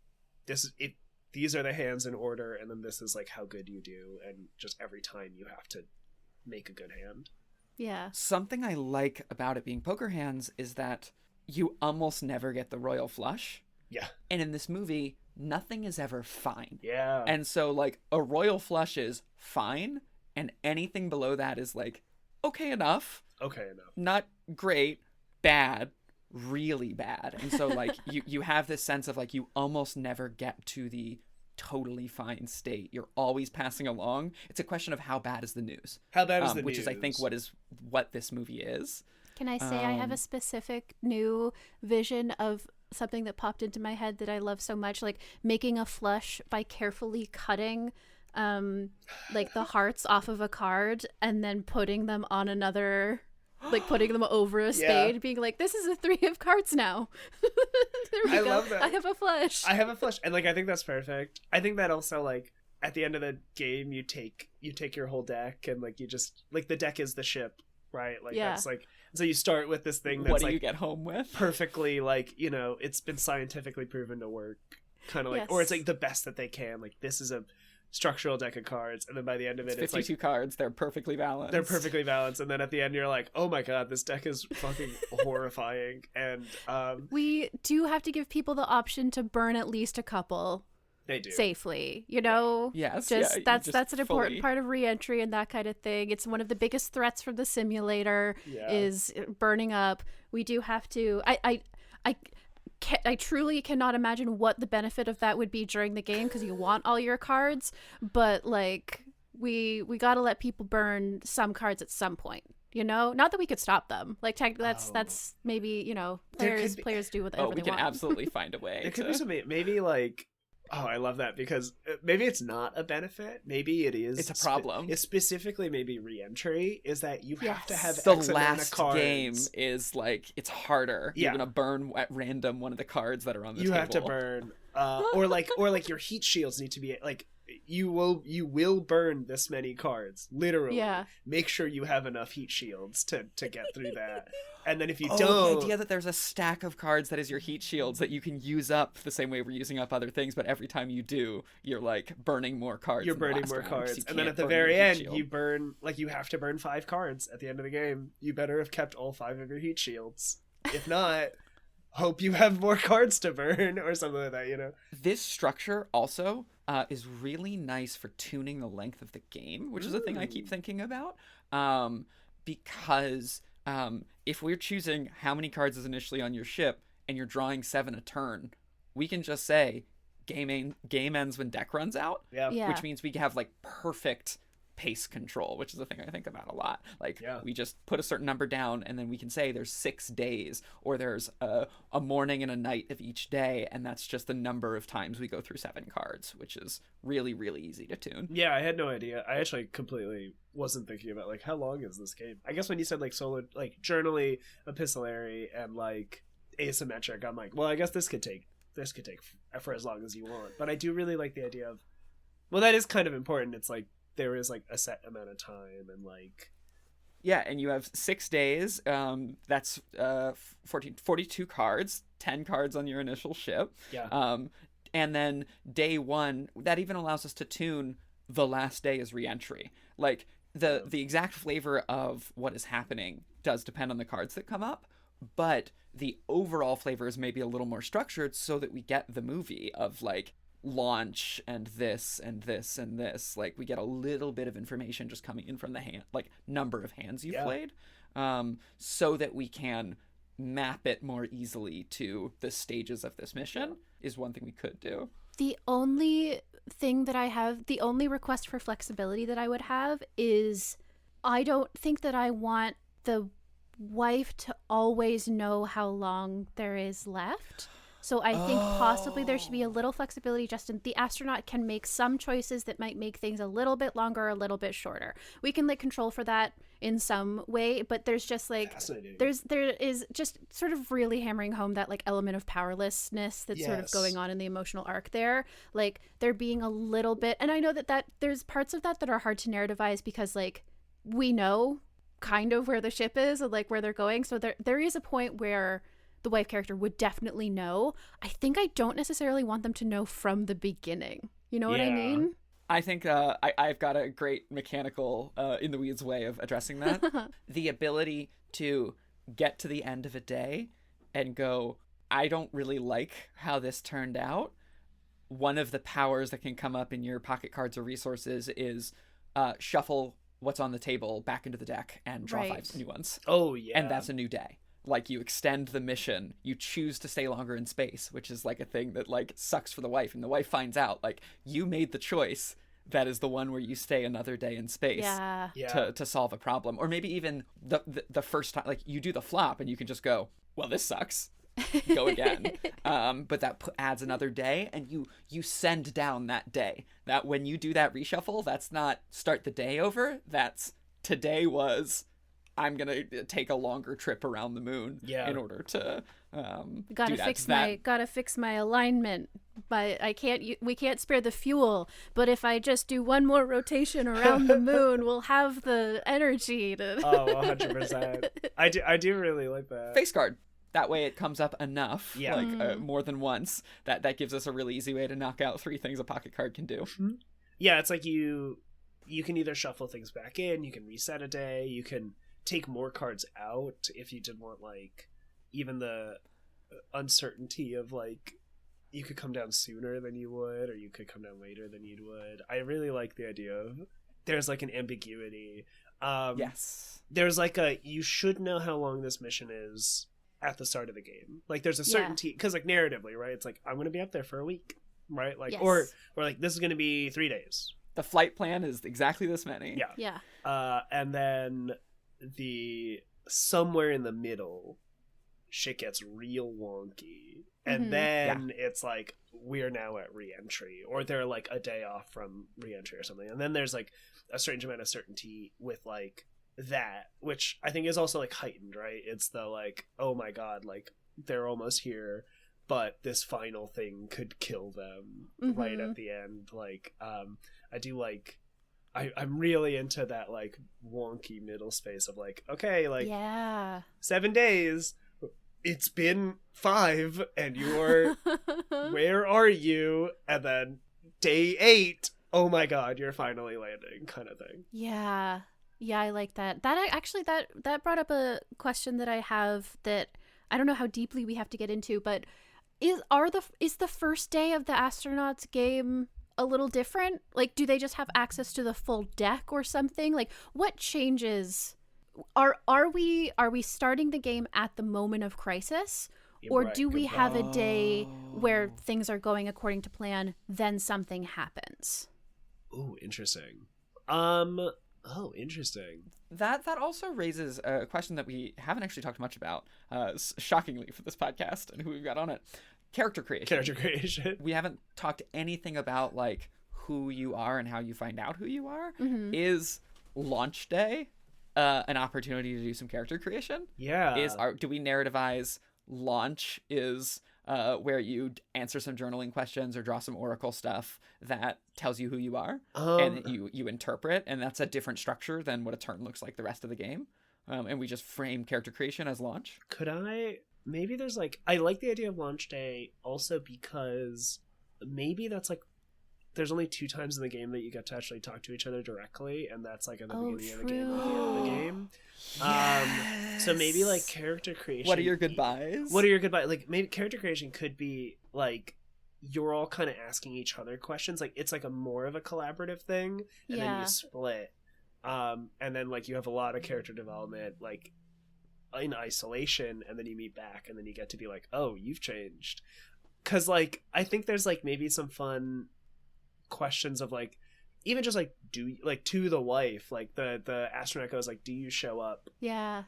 these are the hands in order, and then this is like how good you do, and just every time you have to make a good hand. Yeah. Something I like about it being poker hands is that you almost never get the royal flush. Yeah. And in this movie, nothing is ever fine. Yeah. And so like a royal flush is fine, and anything below that is like okay enough. Not great, bad, really bad. And so like you have this sense of like you almost never get to the totally fine state. You're always passing along. It's a question of how bad is the news. How bad is the which news? is, I think, what this movie is. Can I say I have a specific new vision of something that popped into my head that I love so much, like making a flush by carefully cutting like the hearts off of a card and then putting them on another, like putting them over a spade, being like, this is a 3 of cards now. There we go. Love that. I have a flush. And like I think that's perfect. I think that also, like, at the end of the game you take your whole deck and like you just, like, the deck is the ship, right? Like that's like, so you start with this thing that's what do like you get home with? Perfectly, like, you know, it's been scientifically proven to work, kind of like, or it's like the best that they can, like, this is a structural deck of cards, and then by the end of it, it's 52 like cards. They're perfectly balanced. And then at the end you're like, oh my god, this deck is fucking horrifying. And we do have to give people the option to burn at least a couple. They do. Safely, you know? Yes. That's an important part of re-entry and that kind of thing. It's one of the biggest threats from the simulator is burning up. We do have to... I truly cannot imagine what the benefit of that would be during the game, because you want all your cards, but like we got to let people burn some cards at some point. You know, not that we could stop them. Like, that's maybe, you know, players do whatever they want. We can absolutely find a way. It could be something, maybe like, oh, I love that, because maybe it's not a benefit. Maybe it is. It's a problem. It's specifically maybe re-entry, is that you have to have the X amount of cards. last game is like, it's harder. You're gonna burn at random one of the cards that are on the table. You have to burn, or like your heat shields need to be like, you will burn this many cards, literally. Make sure you have enough heat shields to get through that. And then if you don't, the idea that there's a stack of cards that is your heat shields that you can use up the same way we're using up other things, but every time you do, you're like burning more cards. You're burning more cards, and then at the very end, you burn, like, you have to burn 5 cards at the end of the game. You better have kept all 5 of your heat shields. If not, hope you have more cards to burn or something like that. You know, this structure also is really nice for tuning the length of the game, which is a thing I keep thinking about, because if we're choosing how many cards is initially on your ship and you're drawing 7 a turn, we can just say game ends when deck runs out, which means we have like perfect pace control, which is a thing I think about a lot. Like, we just put a certain number down and then we can say there's 6 days, or there's a morning and a night of each day, and that's just the number of times we go through 7 cards, which is really, really easy to tune. Yeah, I had no idea. I actually completely wasn't thinking about, like, how long is this game? I guess when you said, like, solo, like, journally, epistolary, and, like, asymmetric, I'm like, well, I guess this could take for as long as you want. But I do really like the idea of, well, that is kind of important. It's like, there is like a set amount of time, and like, and you have 6 days, that's 42 cards, 10 cards on your initial ship, and then day 1, that even allows us to tune the last day as re-entry. Like, the exact flavor of what is happening does depend on the cards that come up, but the overall flavor is maybe a little more structured, so that we get the movie of like launch and this and this and this. Like, we get a little bit of information just coming in from the hand, like number of hands you've played, so that we can map it more easily to the stages of this mission, is one thing we could do. The only thing that I have, the only request for flexibility that I would have is, I don't think that I want the wife to always know how long there is left. So I think possibly there should be a little flexibility. Justin, the astronaut can make some choices that might make things a little bit longer or a little bit shorter. We can like control for that in some way, but there's just like, there is just sort of really hammering home that like element of powerlessness that's sort of going on in the emotional arc there. Like, there being a little bit, and I know that there's parts of that are hard to narrativize, because like, we know kind of where the ship is and like where they're going. So there is a point where the wife character would definitely know. I think I don't necessarily want them to know from the beginning. You know what I mean? I think I've got a great mechanical in the weeds way of addressing that. The ability to get to the end of a day and go, I don't really like how this turned out. One of the powers that can come up in your pocket cards or resources is shuffle what's on the table back into the deck and draw 5 new ones. Oh, yeah. And that's a new day. like you extend the mission, you choose to stay longer in space, which is like a thing that like sucks for the wife, and the wife finds out like you made the choice that is the one where you stay another day in space to solve a problem. Or maybe even the first time, like you do the flop and you can just go, well, this sucks, go again. But that adds another day, and you send down that day. That when you do that reshuffle, that's not start the day over, that's today was I'm gonna take a longer trip around the moon in order to gotta fix my alignment. But we can't spare the fuel. But if I just do one more rotation around the moon, we'll have the energy to 100%. I do really like that. Face guard. That way it comes up enough, more than once. That gives us a really easy way to knock out 3 things a pocket card can do. Yeah, it's like you can either shuffle things back in, you can reset a day, you can take more cards out if you did want, like, even the uncertainty of, like, you could come down sooner than you would, or you could come down later than you would. I really like the idea of there's, like, an ambiguity. Yes. There's, like, you should know how long this mission is at the start of the game. Like, there's a certainty, because, like, narratively, right? It's like, I'm going to be up there for a week, right? Like, or like, this is going to be 3 days. The flight plan is exactly this many. Yeah. And then the somewhere in the middle shit gets real wonky, and then it's like we're now at re-entry, or they're like a day off from re-entry or something, and then there's like a strange amount of certainty with like that, which I think is also like heightened, right? It's the like, oh my god, like they're almost here, but this final thing could kill them right at the end. Like I do like I'm really into that like wonky middle space of like, okay, like 7 days, it's been 5 and you're where are you? And then day 8, oh my god, you're finally landing, kind of thing. Yeah, I like that. That brought up a question that I have that I don't know how deeply we have to get into, but is the first day of the astronauts game a little different? Like, do they just have access to the full deck or something? Like, what changes? Are we starting the game at the moment of crisis, or do we have a day where things are going according to plan, then something happens? Ooh, interesting. Interesting. That also raises a question that we haven't actually talked much about, shockingly for this podcast and who we've got on it. Character creation. We haven't talked anything about like who you are and how you find out who you are. Is launch day an opportunity to do some character creation? Yeah. Do we narrativize launch is where you answer some journaling questions or draw some oracle stuff that tells you who you are, and you interpret, and that's a different structure than what a turn looks like the rest of the game, and we just frame character creation as launch? Maybe there's like, I like the idea of launch day also because maybe that's like, there's only 2 times in the game that you get to actually talk to each other directly, and that's like at the beginning of the game and at the end of the game. Yes. So maybe like character creation. What are your goodbyes? Like maybe character creation could be like you're all kind of asking each other questions. Like it's like a more of a collaborative thing, and then you split. And then like you have a lot of character development like in isolation, and then you meet back, and then you get to be like, oh, you've changed. Because like I think there's like maybe some fun questions of like, even just like, do like to the wife, like the astronaut goes like, do you show up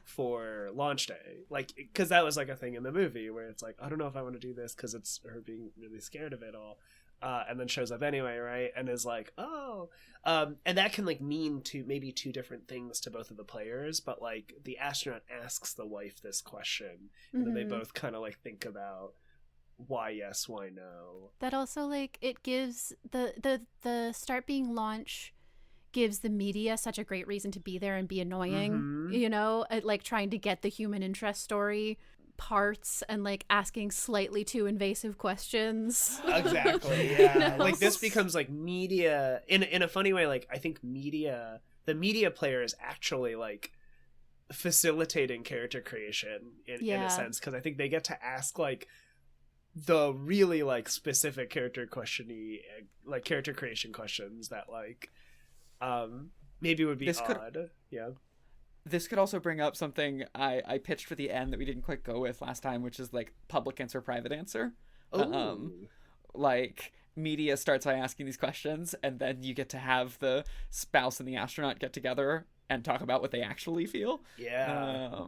for launch day? Like, because that was like a thing in the movie where it's like, I don't know if I want to do this because it's her being really scared of it all, and then shows up anyway, right? And is like, oh, and that can like mean maybe 2 different things to both of the players, but like the astronaut asks the wife this question, and then they both kind of like think about why yes, why no. That also like it gives the start being launch gives the media such a great reason to be there and be annoying, you know, like trying to get the human interest story parts and like asking slightly too invasive questions. Exactly. Yeah. You know? Like this becomes like media in a funny way. Like I think the media player is actually like facilitating character creation in a sense, because I think they get to ask like the really like specific character like character creation questions that like maybe would be odd. this could also bring up something I pitched for the end that we didn't quite go with last time, which is like public answer, private answer. Like media starts by asking these questions, and then you get to have the spouse and the astronaut get together and talk about what they actually feel. Yeah.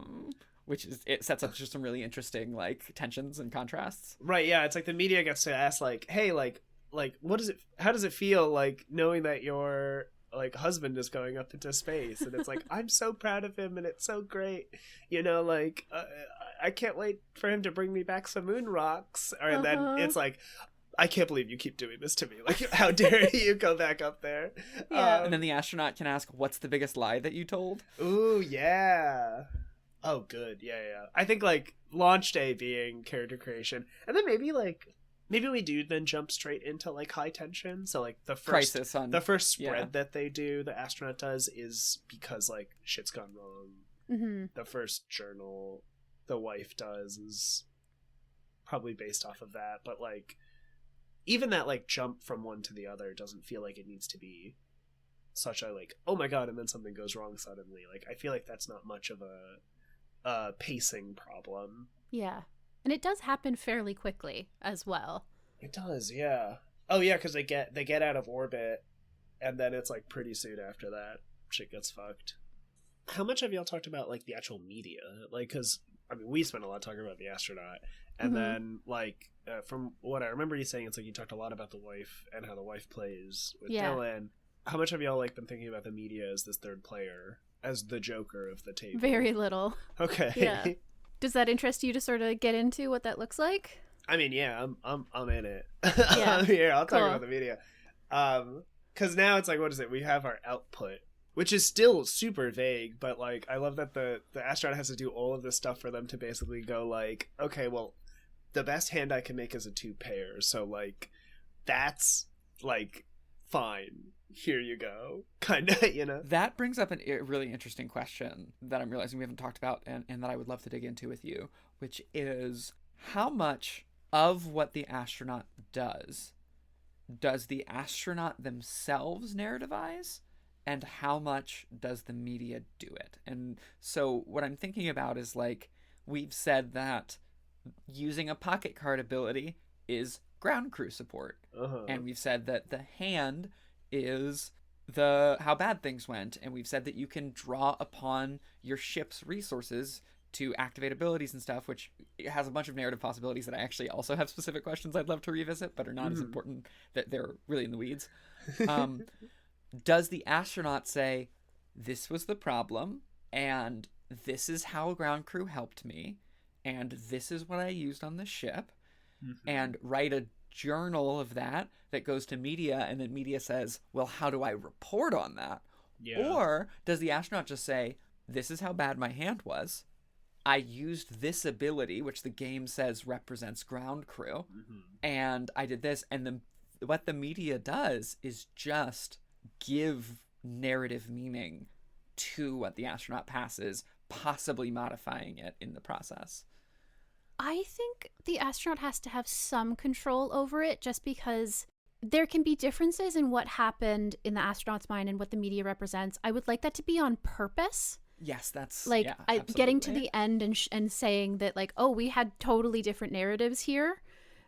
Which is, it sets up just some really interesting like tensions and contrasts. Right, yeah, it's like the media gets to ask like, hey, like how does it feel like knowing that your like husband is going up into space? And it's like, I'm so proud of him and it's so great, like I can't wait for him to bring me back some moon rocks. And then it's like, I can't believe you keep doing this to me. Like, how dare you go back up there? Yeah. And then the astronaut can ask, what's the biggest lie that you told? Ooh, yeah. Oh, good. Yeah. I think, like, launch day being character creation. And then maybe we do then jump straight into, like, high tension. So, like, the first spread that they do, the astronaut does, is because, like, shit's gone wrong. Mm-hmm. The first journal the wife does is probably based off of that. But, like, even that, like, jump from one to the other doesn't feel like it needs to be such a, like, oh my god, and then something goes wrong suddenly. Like, I feel like that's not much of a pacing problem. Yeah. And it does happen fairly quickly as well. It does, yeah. Oh yeah, because they get out of orbit, and then it's like pretty soon after that shit gets fucked. How much have y'all talked about like the actual media? Like, because I mean, we spent a lot talking about the astronaut, and then like from what I remember you saying, it's like you talked a lot about the wife and how the wife plays with Dylan. How much have y'all like been thinking about the media as this third player, as the Joker of the table? Very little. Okay. Yeah. Does that interest you to sort of get into what that looks like? I mean, yeah, I'm in it. Yeah. I'm here. I'll talk about the media. Because now it's like, what is it? We have our output, which is still super vague, but like, I love that the astronaut has to do all of this stuff for them to basically go like, okay, well, the best hand I can make is a 2 pair, so like, that's like fine. Here you go, kind of, That brings up a really interesting question that I'm realizing we haven't talked about and that I would love to dig into with you, which is how much of what the astronaut does the astronaut themselves narrativize, and how much does the media do it? And so what I'm thinking about is, like, we've said that using a pocket card ability is ground crew support. And we've said that the hand is how bad things went, and we've said that you can draw upon your ship's resources to activate abilities and stuff, which has a bunch of narrative possibilities that I actually also have specific questions I'd love to revisit, but are not as important, that they're really in the weeds. Does the astronaut say, this was the problem, and this is how ground crew helped me, and this is what I used on the ship, and write a journal of that goes to media, and then media says, well, how do I report on that? Or does the astronaut just say, this is how bad my hand was, I used this ability, which the game says represents ground crew, and I did this, and then what the media does is just give narrative meaning to what the astronaut passes, possibly modifying it in the process. I think the astronaut has to have some control over it, just because there can be differences in what happened in the astronaut's mind and what the media represents. I would like that to be on purpose. Yes, that's like, yeah, getting to the end and saying that, like, oh, we had totally different narratives here,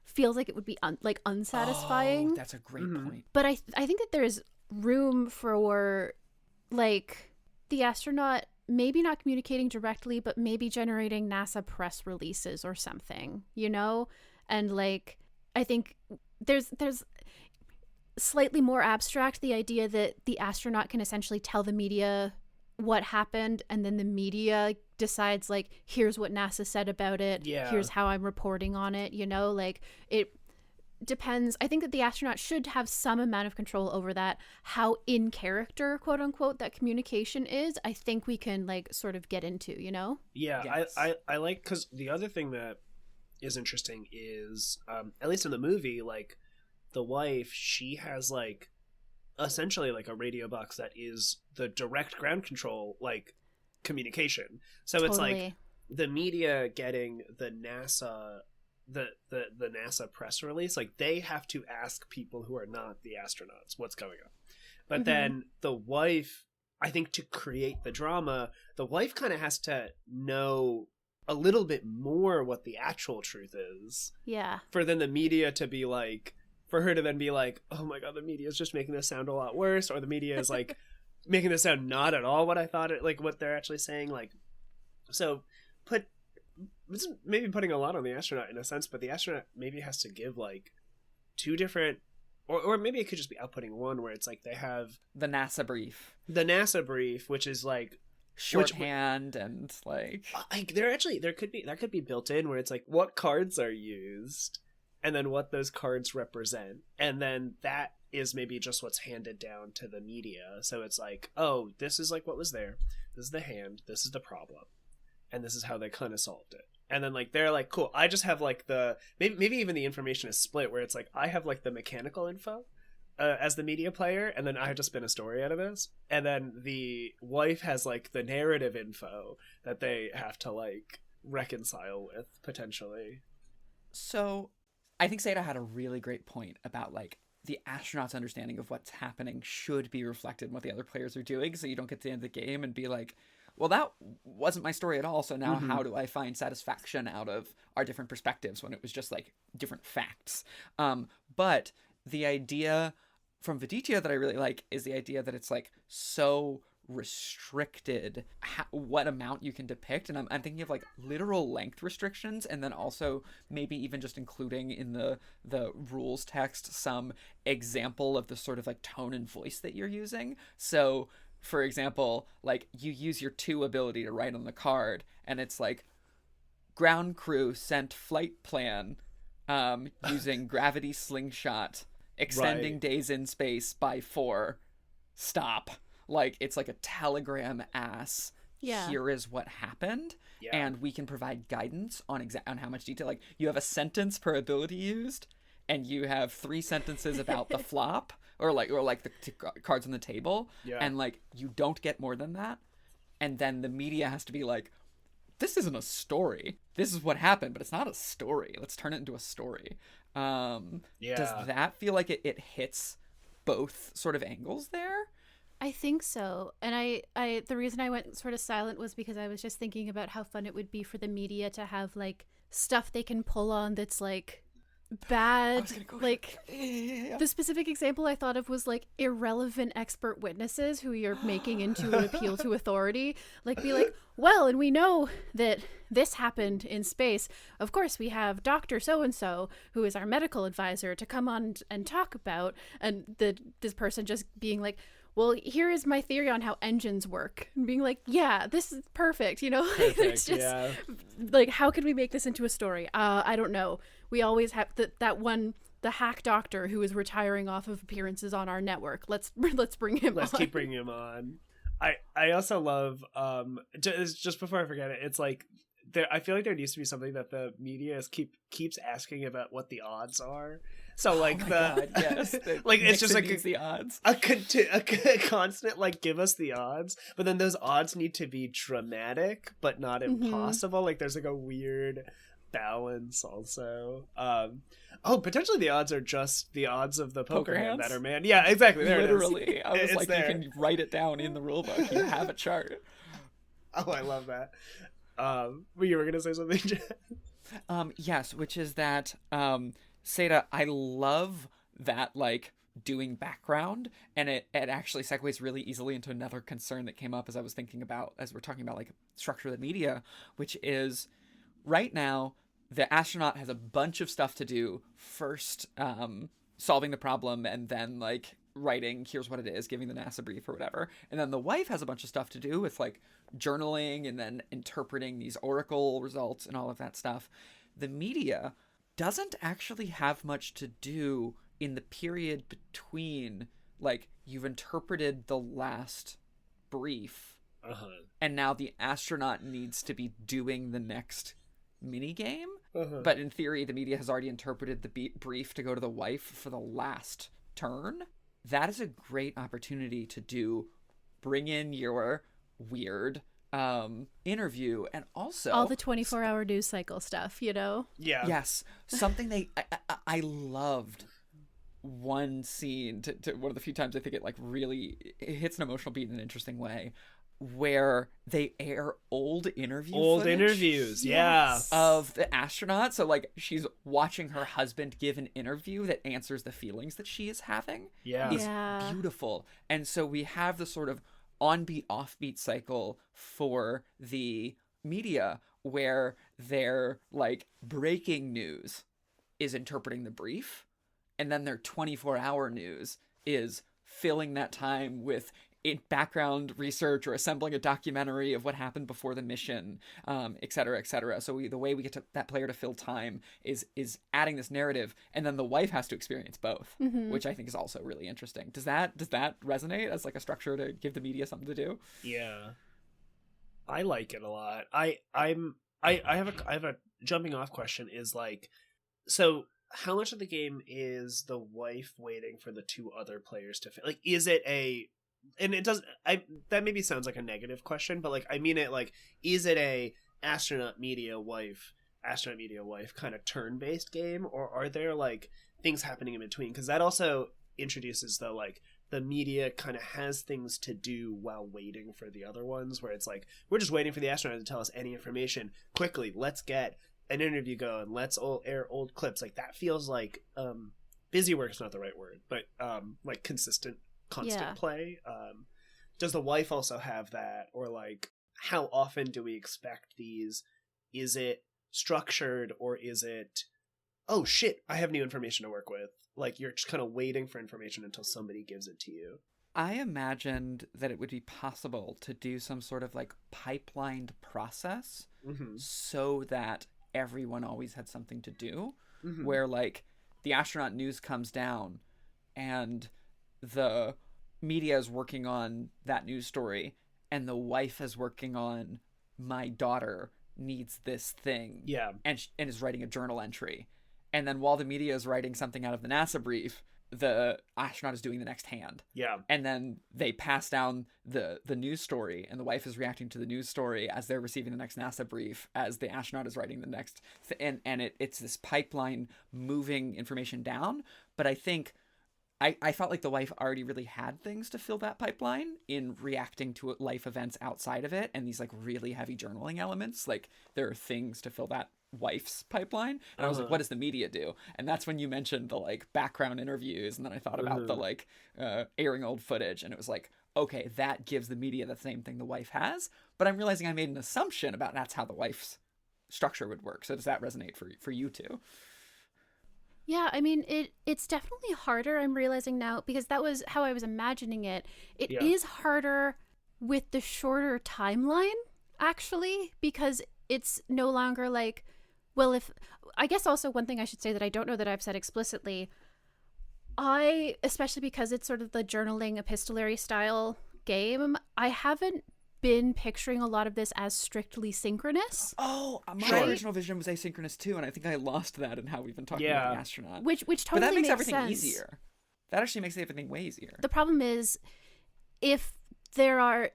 feels like it would be unsatisfying. Oh, that's a great point. But I think that there's room for, like, the astronaut maybe not communicating directly, but maybe generating NASA press releases or something, and like, I think there's slightly more abstract the idea that the astronaut can essentially tell the media what happened, and then the media decides, like, here's what NASA said about it, here's how I'm reporting on it, like, it depends. I think that the astronaut should have some amount of control over that. How in character, quote unquote, that communication is, I think we can, like, sort of get into, Yeah, yes. I like, because the other thing that is interesting is, at least in the movie, like, the wife, she has, like, essentially, like, a radio box that is the direct ground control, like, communication. So totally. It's like the media getting the NASA the NASA press release, like, they have to ask people who are not the astronauts what's going on. But then the wife I think to create the drama, the wife kind of has to know a little bit more what the actual truth is. Yeah. For then the media to be like, for her to then be like, oh my god, the media is just making this sound a lot worse, or the media is like making this sound not at all what I thought it, like what they're actually saying. Like, so this is maybe putting a lot on the astronaut in a sense, but the astronaut maybe has to give like two different, or maybe it could just be outputting one, where it's like they have the NASA brief, which is like shorthand, and like that could be built in, where it's like what cards are used and then what those cards represent, and then that is maybe just what's handed down to the media. So it's like, oh, this is like what was there, this is the hand, this is the problem, and this is how they kind of solved it. And then like they're like, cool, I just have like the maybe even the information is split, where it's like I have like the mechanical info as the media player, and then I have to spin a story out of this, and then the wife has like the narrative info that they have to like reconcile with potentially. So I think Seda had a really great point about like the astronaut's understanding of what's happening should be reflected in what the other players are doing, so you don't get to the end of the game and be like, well, that wasn't my story at all, so now how do I find satisfaction out of our different perspectives when it was just, like, different facts? But the idea from Viditya that I really like is the idea that it's, like, so restricted what amount you can depict. And I'm thinking of, like, literal length restrictions, and then also maybe even just including in the rules text some example of the sort of, like, tone and voice that you're using. So for example, like you use your 2 ability to write on the card, and it's like ground crew sent flight plan using gravity slingshot, extending days in space by 4. Stop. Like it's like a telegram ass. Yeah. Here is what happened, and we can provide guidance on on how much detail. Like you have a sentence per ability used, and you have 3 sentences about the flop. Or like the cards on the table, and like you don't get more than that, and then the media has to be like, this isn't a story. This is what happened, but it's not a story. Let's turn it into a story. Does that feel like it hits both sort of angles there? I think so. And I the reason I went sort of silent was because I was just thinking about how fun it would be for the media to have like stuff they can pull on that's like bad, like the specific example I thought of was like irrelevant expert witnesses who you're making into an appeal to authority, like be like, well, and we know that this happened in space, of course we have Dr. so-and-so who is our medical advisor to come on and talk about, and this person just being like, well, here is my theory on how engines work, and being like, yeah, this is perfect, you know. It's just like, how can we make this into a story? I don't know. We always have the hack doctor who is retiring off of appearances on our network. Let's bring him on. Let's keep bringing him on. I also love just before I forget it, it's like I feel like there needs to be something that the media keeps asking about what the odds are. So like God, yes. Like it's just like the odds. A constant like give us the odds, but then those odds need to be dramatic but not impossible. Like there's like a weird balance also. Potentially the odds are just the odds of the poker hand that are man. Yeah, exactly. There Literally. It is. I was like, there. you can write it down in the rulebook. You have a chart. Oh, I love that. You were gonna say something, Jen? Yes, which is that Seda, I love that like doing background, and it actually segues really easily into another concern that came up as we're talking about like structure of the media, which is right now the astronaut has a bunch of stuff to do. First, solving the problem, and then like writing, here's what it is, giving the NASA brief or whatever. And then the wife has a bunch of stuff to do with like journaling and then interpreting these oracle results and all of that stuff. The media doesn't actually have much to do in the period between like you've interpreted the last brief and now the astronaut needs to be doing the next mini game. But in theory, the media has already interpreted the brief to go to the wife for the last turn. That is a great opportunity to bring in your weird interview, and also all the 24-hour news cycle stuff, you know. Yeah. Yes, something I loved one scene, to one of the few times I think it like really it hits an emotional beat in an interesting way, where they air old footage interviews, yeah, of the astronaut. So like she's watching her husband give an interview that answers the feelings that she is having. Yeah. It's beautiful. And so we have the sort of on-beat, off-beat cycle for the media where their like breaking news is interpreting the brief, and then their 24-hour news is filling that time with background research or assembling a documentary of what happened before the mission, et cetera, et cetera. So the way we get to that player to fill time is adding this narrative, and then the wife has to experience both, which I think is also really interesting. Does that resonate as like a structure to give the media something to do? Yeah, I like it a lot. I have a jumping off question is like, so how much of the game is the wife waiting for the two other players to like, is it a, and it does, that maybe sounds like a negative question, but like I mean it like, is it a astronaut media wife kind of turn-based game, or are there like things happening in between? Because that also introduces the like the media kind of has things to do while waiting for the other ones, where it's like, we're just waiting for the astronaut to tell us any information quickly, let's get an interview going, let's air old clips. Like that feels like busy work is not the right word, but like constant play. Does the wife also have that, or like how often do we expect these? Is it structured, or is it, oh shit, I have new information to work with? Like you're just kind of waiting for information until somebody gives it to you. I imagined that it would be possible to do some sort of like pipelined process so that everyone always had something to do, where like the astronaut news comes down and the media is working on that news story and the wife is working on, my daughter needs this thing, and is writing a journal entry. And then while the media is writing something out of the NASA brief, the astronaut is doing the next hand. Yeah. And then they pass down the news story, and the wife is reacting to the news story as they're receiving the next NASA brief, as the astronaut is writing the next. And it's this pipeline moving information down. But I think I felt like the wife already really had things to fill that pipeline in reacting to life events outside of it. And these like really heavy journaling elements, like there are things to fill that wife's pipeline. And I was like, what does the media do? And that's when you mentioned the like background interviews, and then I thought about the like airing old footage, and it was like, okay, that gives the media the same thing the wife has. But I'm realizing I made an assumption about that's how the wife's structure would work. So does that resonate for you too? Yeah, I mean, it's definitely harder, I'm realizing now, because that was how I was imagining it. It is harder with the shorter timeline, actually, because it's no longer like, well, I guess also one thing I should say that I don't know that I've said explicitly, especially because it's sort of the journaling epistolary style game, I haven't been picturing a lot of this as strictly synchronous. Oh, my original vision was asynchronous too, and I think I lost that in how we've been talking about the astronaut. Which totally but that makes everything sense. Easier. That actually makes everything way easier. The problem is, if there are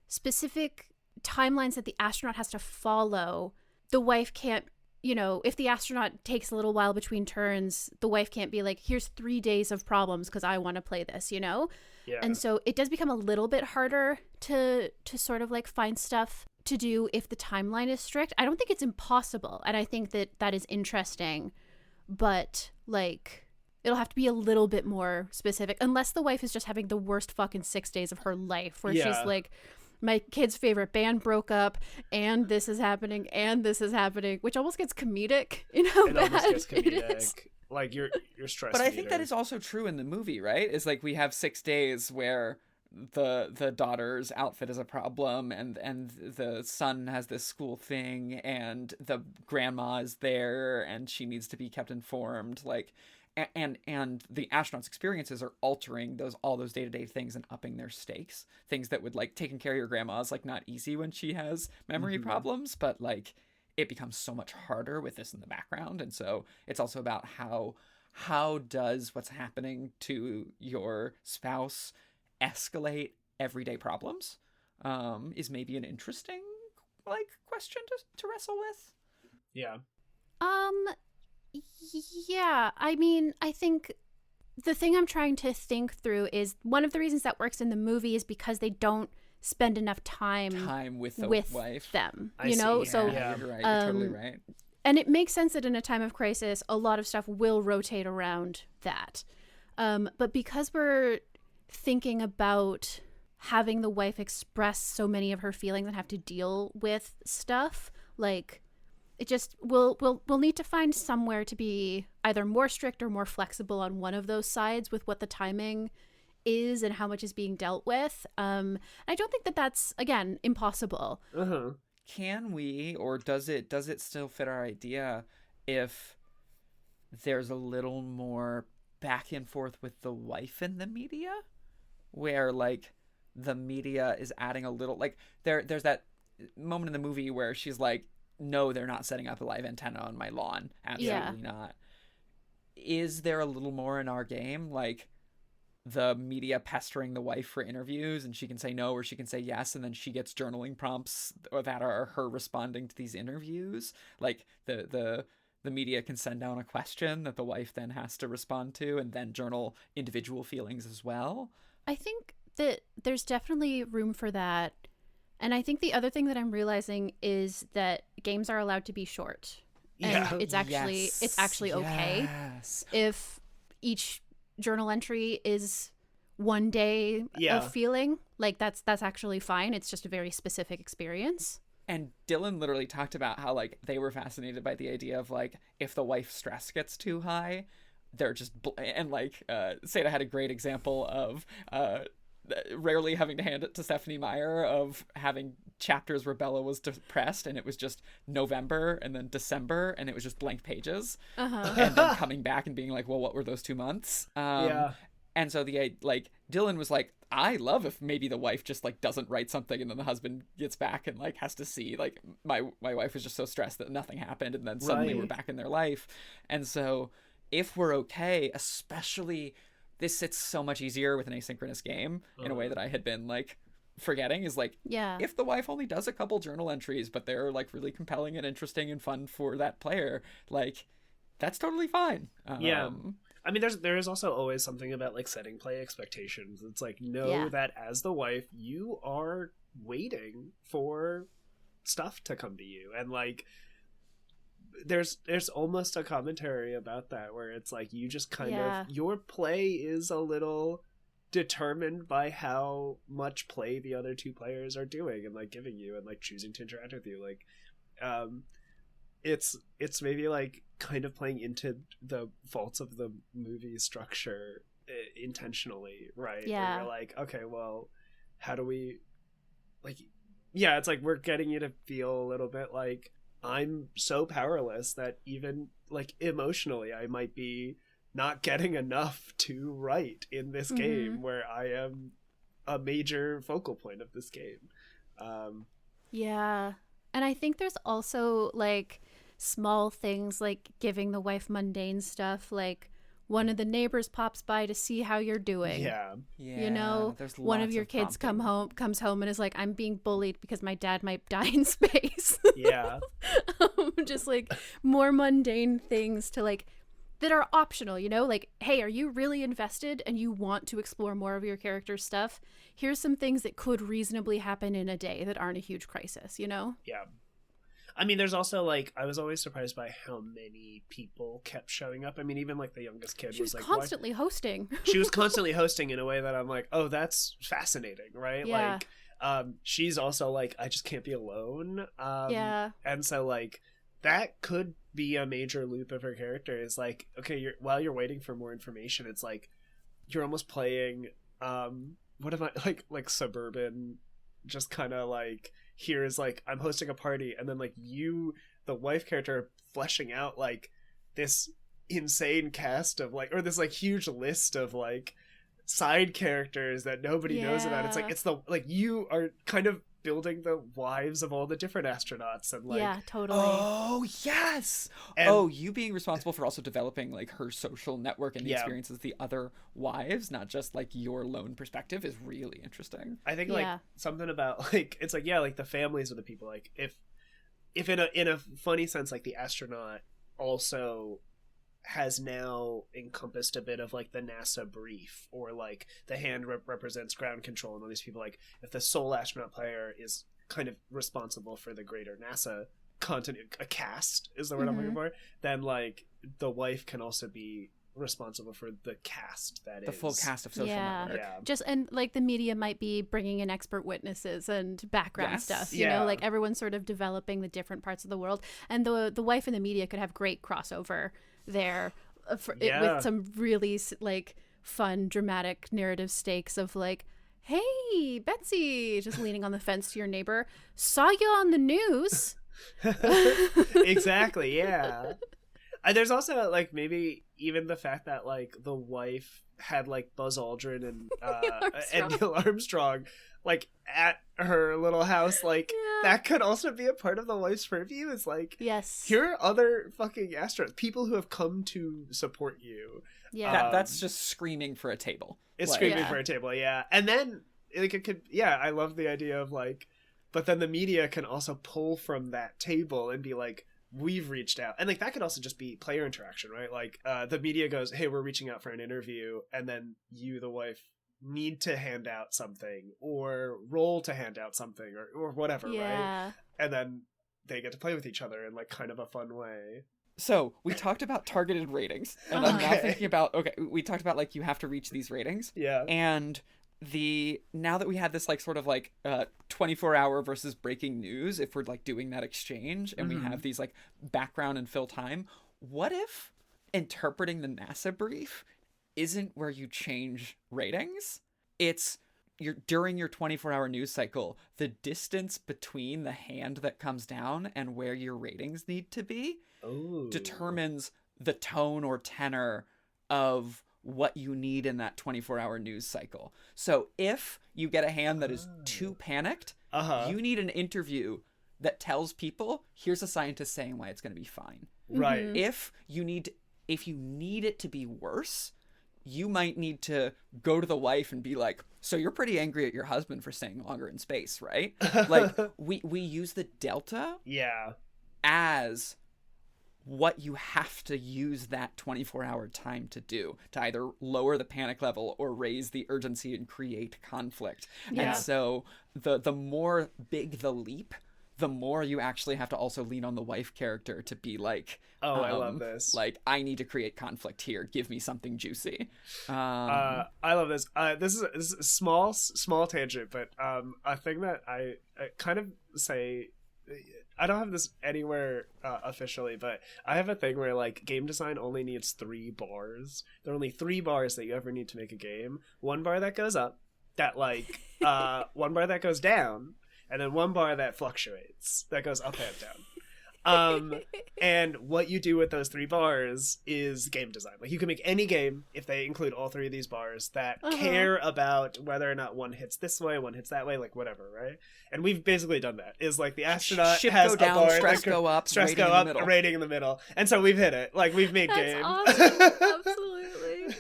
specific timelines that the astronaut has to follow, the wife can't, if the astronaut takes a little while between turns, the wife can't be like, here's 3 days of problems because I want to play this, Yeah. And so it does become a little bit harder to sort of like find stuff to do if the timeline is strict. I don't think it's impossible, and I think that is interesting, but like it'll have to be a little bit more specific, unless the wife is just having the worst fucking 6 days of her life, where she's like, my kid's favorite band broke up, and this is happening, which almost gets comedic. It almost gets comedic. Like you're stressed. But I think that is also true in the movie, right? Is like we have 6 days where the daughter's outfit is a problem, and the son has this school thing, and the grandma is there, and she needs to be kept informed. Like, and the astronauts' experiences are altering all those day-to-day things and upping their stakes. Things that would like taking care of your grandma is like not easy when she has memory problems, but like it becomes so much harder with this in the background. And so it's also about how does what's happening to your spouse escalate everyday problems, is maybe an interesting like question to wrestle with. Yeah, I mean, I think the thing I'm trying to think through is one of the reasons that works in the movie is because they don't spend enough time with the wife, them, I you know? see. So yeah, you're right. You're totally right. and it makes sense that in a time of crisis, a lot of stuff will rotate around that. But because we're thinking about having the wife express so many of her feelings and have to deal with stuff, like, it just we'll need to find somewhere to be either more strict or more flexible on one of those sides with what the timing is and how much is being dealt with. I don't think that that's, again, impossible. Uh-huh. Can we, or does it still fit our idea if there's a little more back and forth with the wife in the media, where like the media is adding a little, like there's that moment in the movie where she's like, no, they're not setting up a live antenna on my lawn, absolutely not. Is there a little more in our game, like the media pestering the wife for interviews and she can say no or she can say yes, and then she gets journaling prompts that are her responding to these interviews? Like the media can send down a question that the wife then has to respond to and then journal individual feelings as well. I think that there's definitely room for that. And I think the other thing that I'm realizing is that games are allowed to be short. Yeah. And it's actually okay if each journal entry is one day of feeling. Like that's actually fine. It's just a very specific experience. And Dylan literally talked about how like they were fascinated by the idea of like if the wife's stress gets too high, they're just and like Seda had a great example of rarely having to hand it to Stephanie Meyer of having chapters where Bella was depressed and it was just November and then December and it was just blank pages, and then coming back and being like, well, what were those 2 months? And so the like Dylan was like, I love if maybe the wife just like doesn't write something and then the husband gets back and like has to see like my wife was just so stressed that nothing happened and then suddenly we're back in their life. And so if we're okay, especially this sits so much easier with an asynchronous game in a way that I had been like forgetting, is like, if the wife only does a couple journal entries but they're like really compelling and interesting and fun for that player, like that's totally fine. I mean, there is also always something about like setting play expectations. It's like, know that as the wife, you are waiting for stuff to come to you, and like there's almost a commentary about that where it's like you just kind of, your play is a little determined by how much play the other two players are doing and like giving you and like choosing to interact with you. Like it's maybe like kind of playing into the faults of the movie structure intentionally, right? Yeah. Where you're like, okay, well, how do we like, it's like we're getting you to feel a little bit like I'm so powerless that even like emotionally I might be not getting enough to write in this game where I am a major focal point of this game. And I think there's also like small things like giving the wife mundane stuff, like one of the neighbors pops by to see how you're doing. You know, one of your kids comes home and is like, I'm being bullied because my dad might die in space. Just like more mundane things to like that are optional, you know, like, hey, are you really invested and you want to explore more of your character's stuff? Here's some things that could reasonably happen in a day that aren't a huge crisis, you know? I mean, there's also like, I was always surprised by how many people kept showing up. I mean, even like the youngest kid was like constantly hosting. She was constantly hosting in a way that I'm like, oh, that's fascinating, right? Like, she's also like, I just can't be alone. And so like that could be a major loop of her character is like, okay, while you're waiting for more information, it's like you're almost playing what am I like suburban, just kind of like, here's like I'm hosting a party and then like you, the wife character, fleshing out like this insane cast of like, or this like huge list of like side characters that nobody knows about. It's like, it's the like you are kind of building the wives of all the different astronauts and like totally. Oh yes. And you being responsible for also developing like her social network and the experiences of the other wives, not just like your lone perspective, is really interesting. I think like something about like, it's like like the families of the people, like if in a funny sense, like the astronaut also has now encompassed a bit of like the NASA brief, or like the hand represents ground control, and all these people, like if the sole astronaut player is kind of responsible for the greater NASA content, a cast is the word I'm looking for, then like the wife can also be responsible for the cast, that the is full cast of social network. Yeah. Just, and like the media might be bringing in expert witnesses and background stuff, you Yeah. know, like everyone's sort of developing the different parts of the world, and the wife and the media could have great crossover there with some really like fun dramatic narrative stakes of like, hey Betsy, just leaning on the fence to your neighbor, saw you on the news. Exactly, yeah. There's also like maybe even the fact that like the wife had like Buzz Aldrin and Neil Armstrong like at her little house, like that could also be a part of the wife's purview. It's like, yes, here are other fucking astronauts, people who have come to support you. Yeah, that's just screaming for a table. It's like, screaming for a table, yeah. And then like it could, I love the idea of like, but then the media can also pull from that table and be like, we've reached out. And like that could also just be player interaction, right? Like the media goes, hey, we're reaching out for an interview, and then you, the wife, need to hand out something or roll to hand out something or whatever, right? And then they get to play with each other in like kind of a fun way. So we talked about targeted ratings, and I'm now thinking about, we talked about like you have to reach these ratings, and now that we had this like sort of like 24-hour versus breaking news, if we're like doing that exchange and we have these like background and fill time, what if interpreting the NASA brief isn't where you change ratings? It's during your 24-hour news cycle, the distance between the hand that comes down and where your ratings need to be determines the tone or tenor of what you need in that 24-hour news cycle. So if you get a hand that is too panicked, you need an interview that tells people, here's a scientist saying why it's going to be fine. Right. If you need it to be worse, you might need to go to the wife and be like, so you're pretty angry at your husband for staying longer in space, right? Like we use the delta as what you have to use that 24-hour time to do, to either lower the panic level or raise the urgency and create conflict. And so the more big the leap, the more you actually have to also lean on the wife character to be like, I love this. Like, I need to create conflict here. Give me something juicy. I love this. This is a small tangent, but a thing that I kind of say, I don't have this anywhere officially, but I have a thing where like game design only needs 3 bars. There are only 3 bars that you ever need to make a game. 1 bar that goes up, that like 1 bar that goes down, and then 1 bar that fluctuates, that goes up and down. And what you do with those 3 bars is game design. Like you can make any game if they include all 3 of these bars that care about whether or not one hits this way, one hits that way, like whatever, right? And we've basically done that. Is like the astronaut Ship has go down, a bar, stress go up, stress rating go in the up, middle. rating in the middle, and so we've hit it. Like we've made That's games. awesome. Absolutely.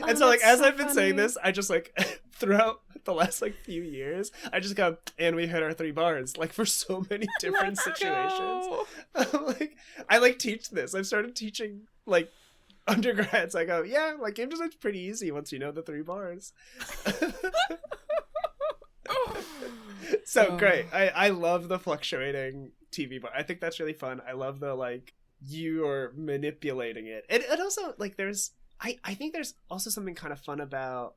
And so like as so I've been saying this, I just like throughout the last like few years, I just go, and we hit our 3 bars, like for so many different situations. Like I like teach this. I've started teaching like undergrads. I go, yeah, like game design's pretty easy once you know the 3 bars. So great. I love the fluctuating TV bar. I think that's really fun. I love the like you're manipulating it. And also like there's I think there's also something kind of fun about,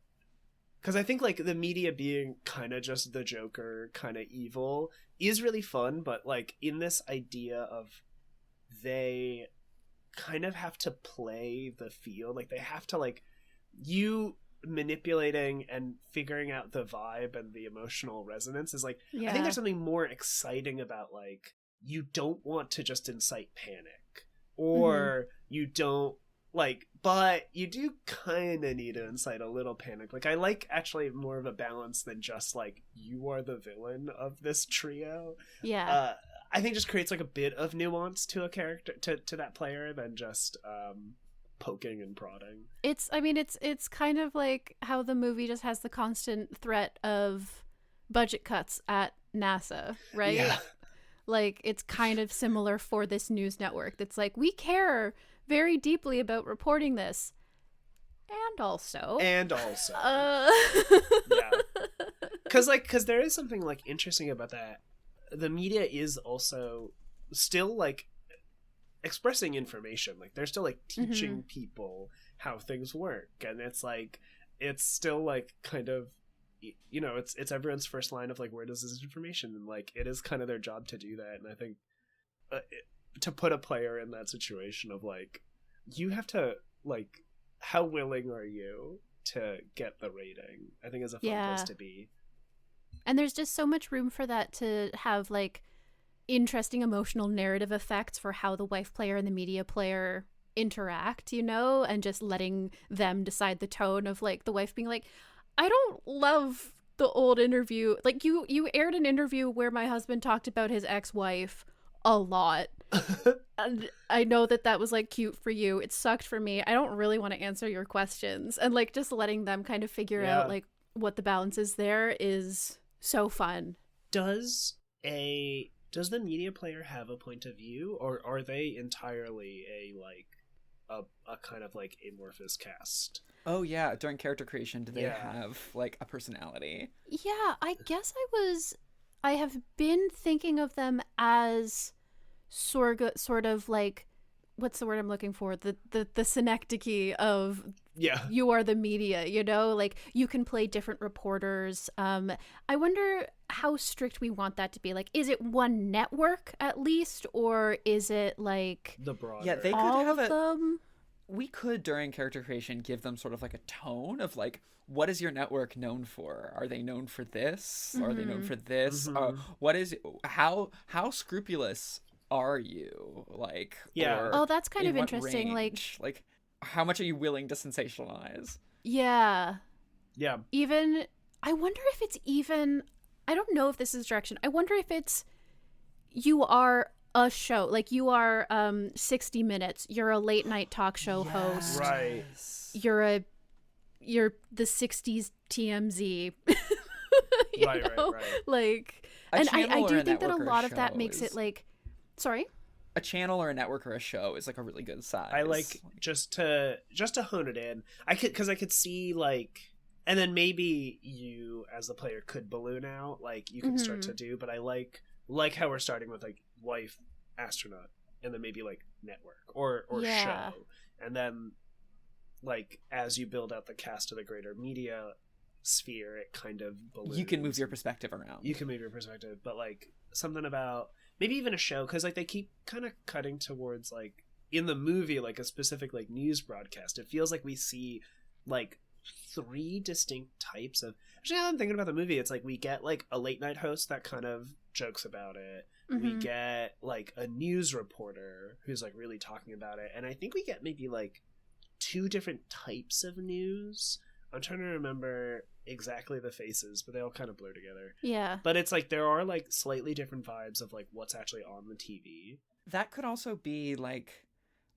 because I think like the media being kind of just the Joker, kind of evil, is really fun, but like in this idea of they kind of have to play the field, like they have to like you manipulating and figuring out the vibe and the emotional resonance is like I think there's something more exciting about like you don't want to just incite panic, or you don't like, but you do kind of need to incite a little panic. Like I like actually more of a balance than just like you are the villain of this trio. I think just creates like a bit of nuance to a character, to that player, than just poking and prodding. It's kind of like how the movie just has the constant threat of budget cuts at NASA, right? Like it's kind of similar for this news network that's like, we care very deeply about reporting this. And also. Yeah. Because there is something, like, interesting about that. The media is also still, like, expressing information. Like, they're still, like, teaching people how things work. And it's, like, it's still, like, kind of, you know, it's everyone's first line of, like, where does this information? And, like, it is kind of their job to do that. And I think to put a player in that situation of, like, you have to, like, how willing are you to get the rating? I think is a fun place to be. And there's just so much room for that to have, like, interesting emotional narrative effects for how the wife player and the media player interact, you know, and just letting them decide the tone of, like, the wife being like, I don't love the old interview. Like, you aired an interview where my husband talked about his ex-wife a lot. And I know that was, like, cute for you. It sucked for me. I don't really want to answer your questions. And, like, just letting them kind of figure out, like, what the balance is there is so fun. Does the media player have a point of view, or are they entirely a kind of, like, amorphous cast? Oh yeah, during character creation, do they have, like, a personality? Yeah, I guess I have been thinking of them as sort of like, what's the word I'm looking for? The synecdoche of you are the media, you know? Like, you can play different reporters. I wonder how strict we want that to be. Like, is it one network at least, or is it, like, the broader? Yeah, they could all have of them? We could, during character creation, give them sort of, like, a tone of, like, what is your network known for? Are they known for this? Are they known for this? What is how scrupulous are you? Like, oh, that's kind of interesting. Range? Like, how much are you willing to sensationalize? Yeah. Even, I wonder if it's even, I don't know if this is direction. I wonder if it's, you are a show, like, you are 60 Minutes, you're a late night talk show host, right? You're the 60s TMZ. right. Like, and I do think that a lot of that makes it, like, sorry, a channel or a network or a show is, like, a really good size. I like just to hone it in. I could see, like, and then maybe you as the player could balloon out, like, you can start to do. But I like how we're starting with, like, wife, astronaut, and then maybe, like, network or show, and then, like, as you build out the cast of the greater media sphere, it kind of balloons. You can move your perspective around. But, like, something about maybe even a show, because, like, they keep kind of cutting towards, like, in the movie, like, a specific, like, news broadcast. It feels like we see, like, 3 distinct types of, actually, now I'm thinking about the movie, it's like we get, like, a late night host that kind of jokes about it. We get, like, a news reporter who's, like, really talking about it, and I think we get maybe, like, 2 different types of news. I'm trying to remember exactly the faces, but they all kind of blur together. Yeah. But it's like there are, like, slightly different vibes of, like, what's actually on the TV. That could also be, like,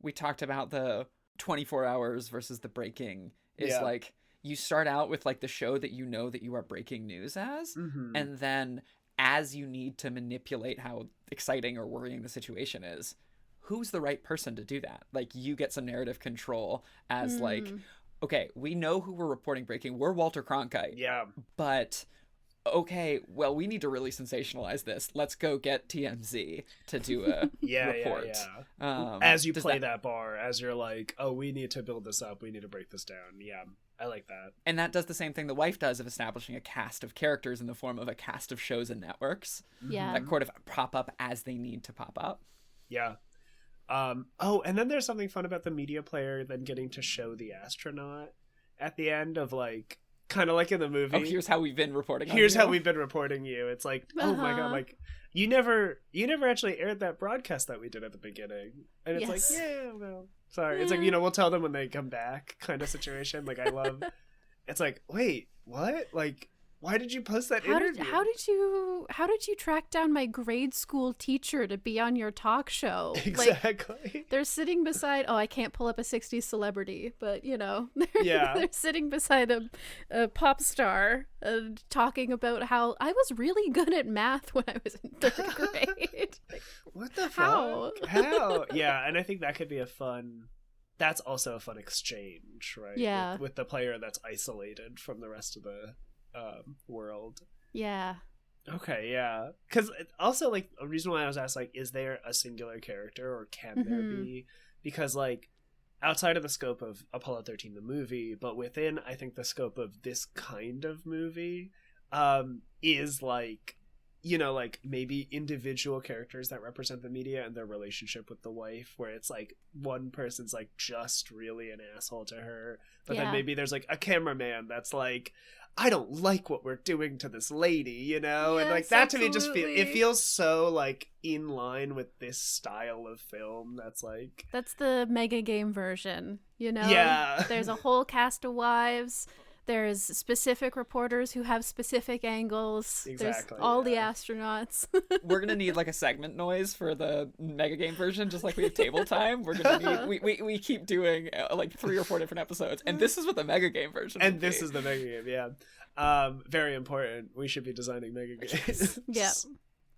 we talked about the 24 hours versus the breaking. Is like, you start out with, like, the show that you know that you are breaking news as, and then as you need to manipulate how exciting or worrying the situation is, who's the right person to do that? Like, you get some narrative control as, like, okay, we know who we're reporting breaking. We're Walter Cronkite. Yeah. But, okay, well, we need to really sensationalize this. Let's go get TMZ to do a report. As you play that bar, as you're like, oh, we need to build this up. We need to break this down. Yeah, I like that. And that does the same thing the wife does of establishing a cast of characters in the form of a cast of shows and networks. Yeah. That sort of pop up as they need to pop up. Yeah. Oh, and then there's something fun about the media player then getting to show the astronaut at the end of, like, kind of like in the movie. Oh, here's how we've been reporting on Here's you. how we've been reporting you. It's like, oh my god, like, you never actually aired that broadcast that we did at the beginning. And it's like, yeah, well, sorry. It's like, you know, we'll tell them when they come back kind of situation. Like, I love, it's like, wait, what? Like, why did you post that interview? How did you track down my grade school teacher to be on your talk show? Exactly. Like, they're sitting beside, I can't pull up a 60s celebrity, but, you know, they're sitting beside a pop star talking about how I was really good at math when I was in 3rd grade. What the fuck? How? Yeah, and I think that could be a fun that's also a fun exchange, right? Yeah. With the player that's isolated from the rest of the world. Yeah. Okay, yeah. Because also, like, a reason why I was asked, like, is there a singular character, or can there be? Because, like, outside of the scope of Apollo 13, the movie, but within, I think, the scope of this kind of movie, is, like, you know, like, maybe individual characters that represent the media and their relationship with the wife, where it's, like, one person's, like, just really an asshole to her, but then maybe there's, like, a cameraman that's, like, I don't like what we're doing to this lady, you know? Yes, and, like, that absolutely. to me it feels so, like, in line with this style of film that's, like... That's the mega game version, you know? Yeah. There's a whole cast of wives. There's specific reporters who have specific angles. Exactly, There's all the astronauts. We're gonna need like a segment noise for the mega game version, just like we have table time. We're gonna need we keep doing like 3 or 4 different episodes, and this is what the mega game version. And this is the mega game, very important. We should be designing mega games. Yeah.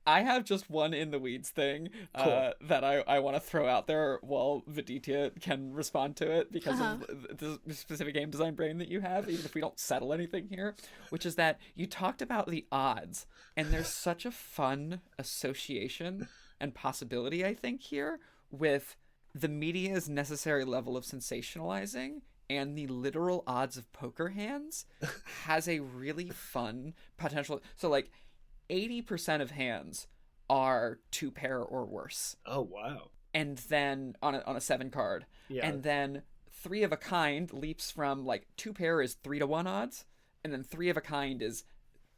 I have just one in the weeds thing that I want to throw out there while Viditya can respond to it because of the specific game design brain that you have, even if we don't settle anything here, which is that you talked about the odds, and there's such a fun association and possibility, I think, here with the media's necessary level of sensationalizing and the literal odds of poker hands has a really fun potential. So, like, 80% of hands are 2 pair or worse. Oh, wow. And then on a 7 card. Yeah. And then 3 of a kind leaps from, like, 2 pair is 3-1 odds, and then 3 of a kind is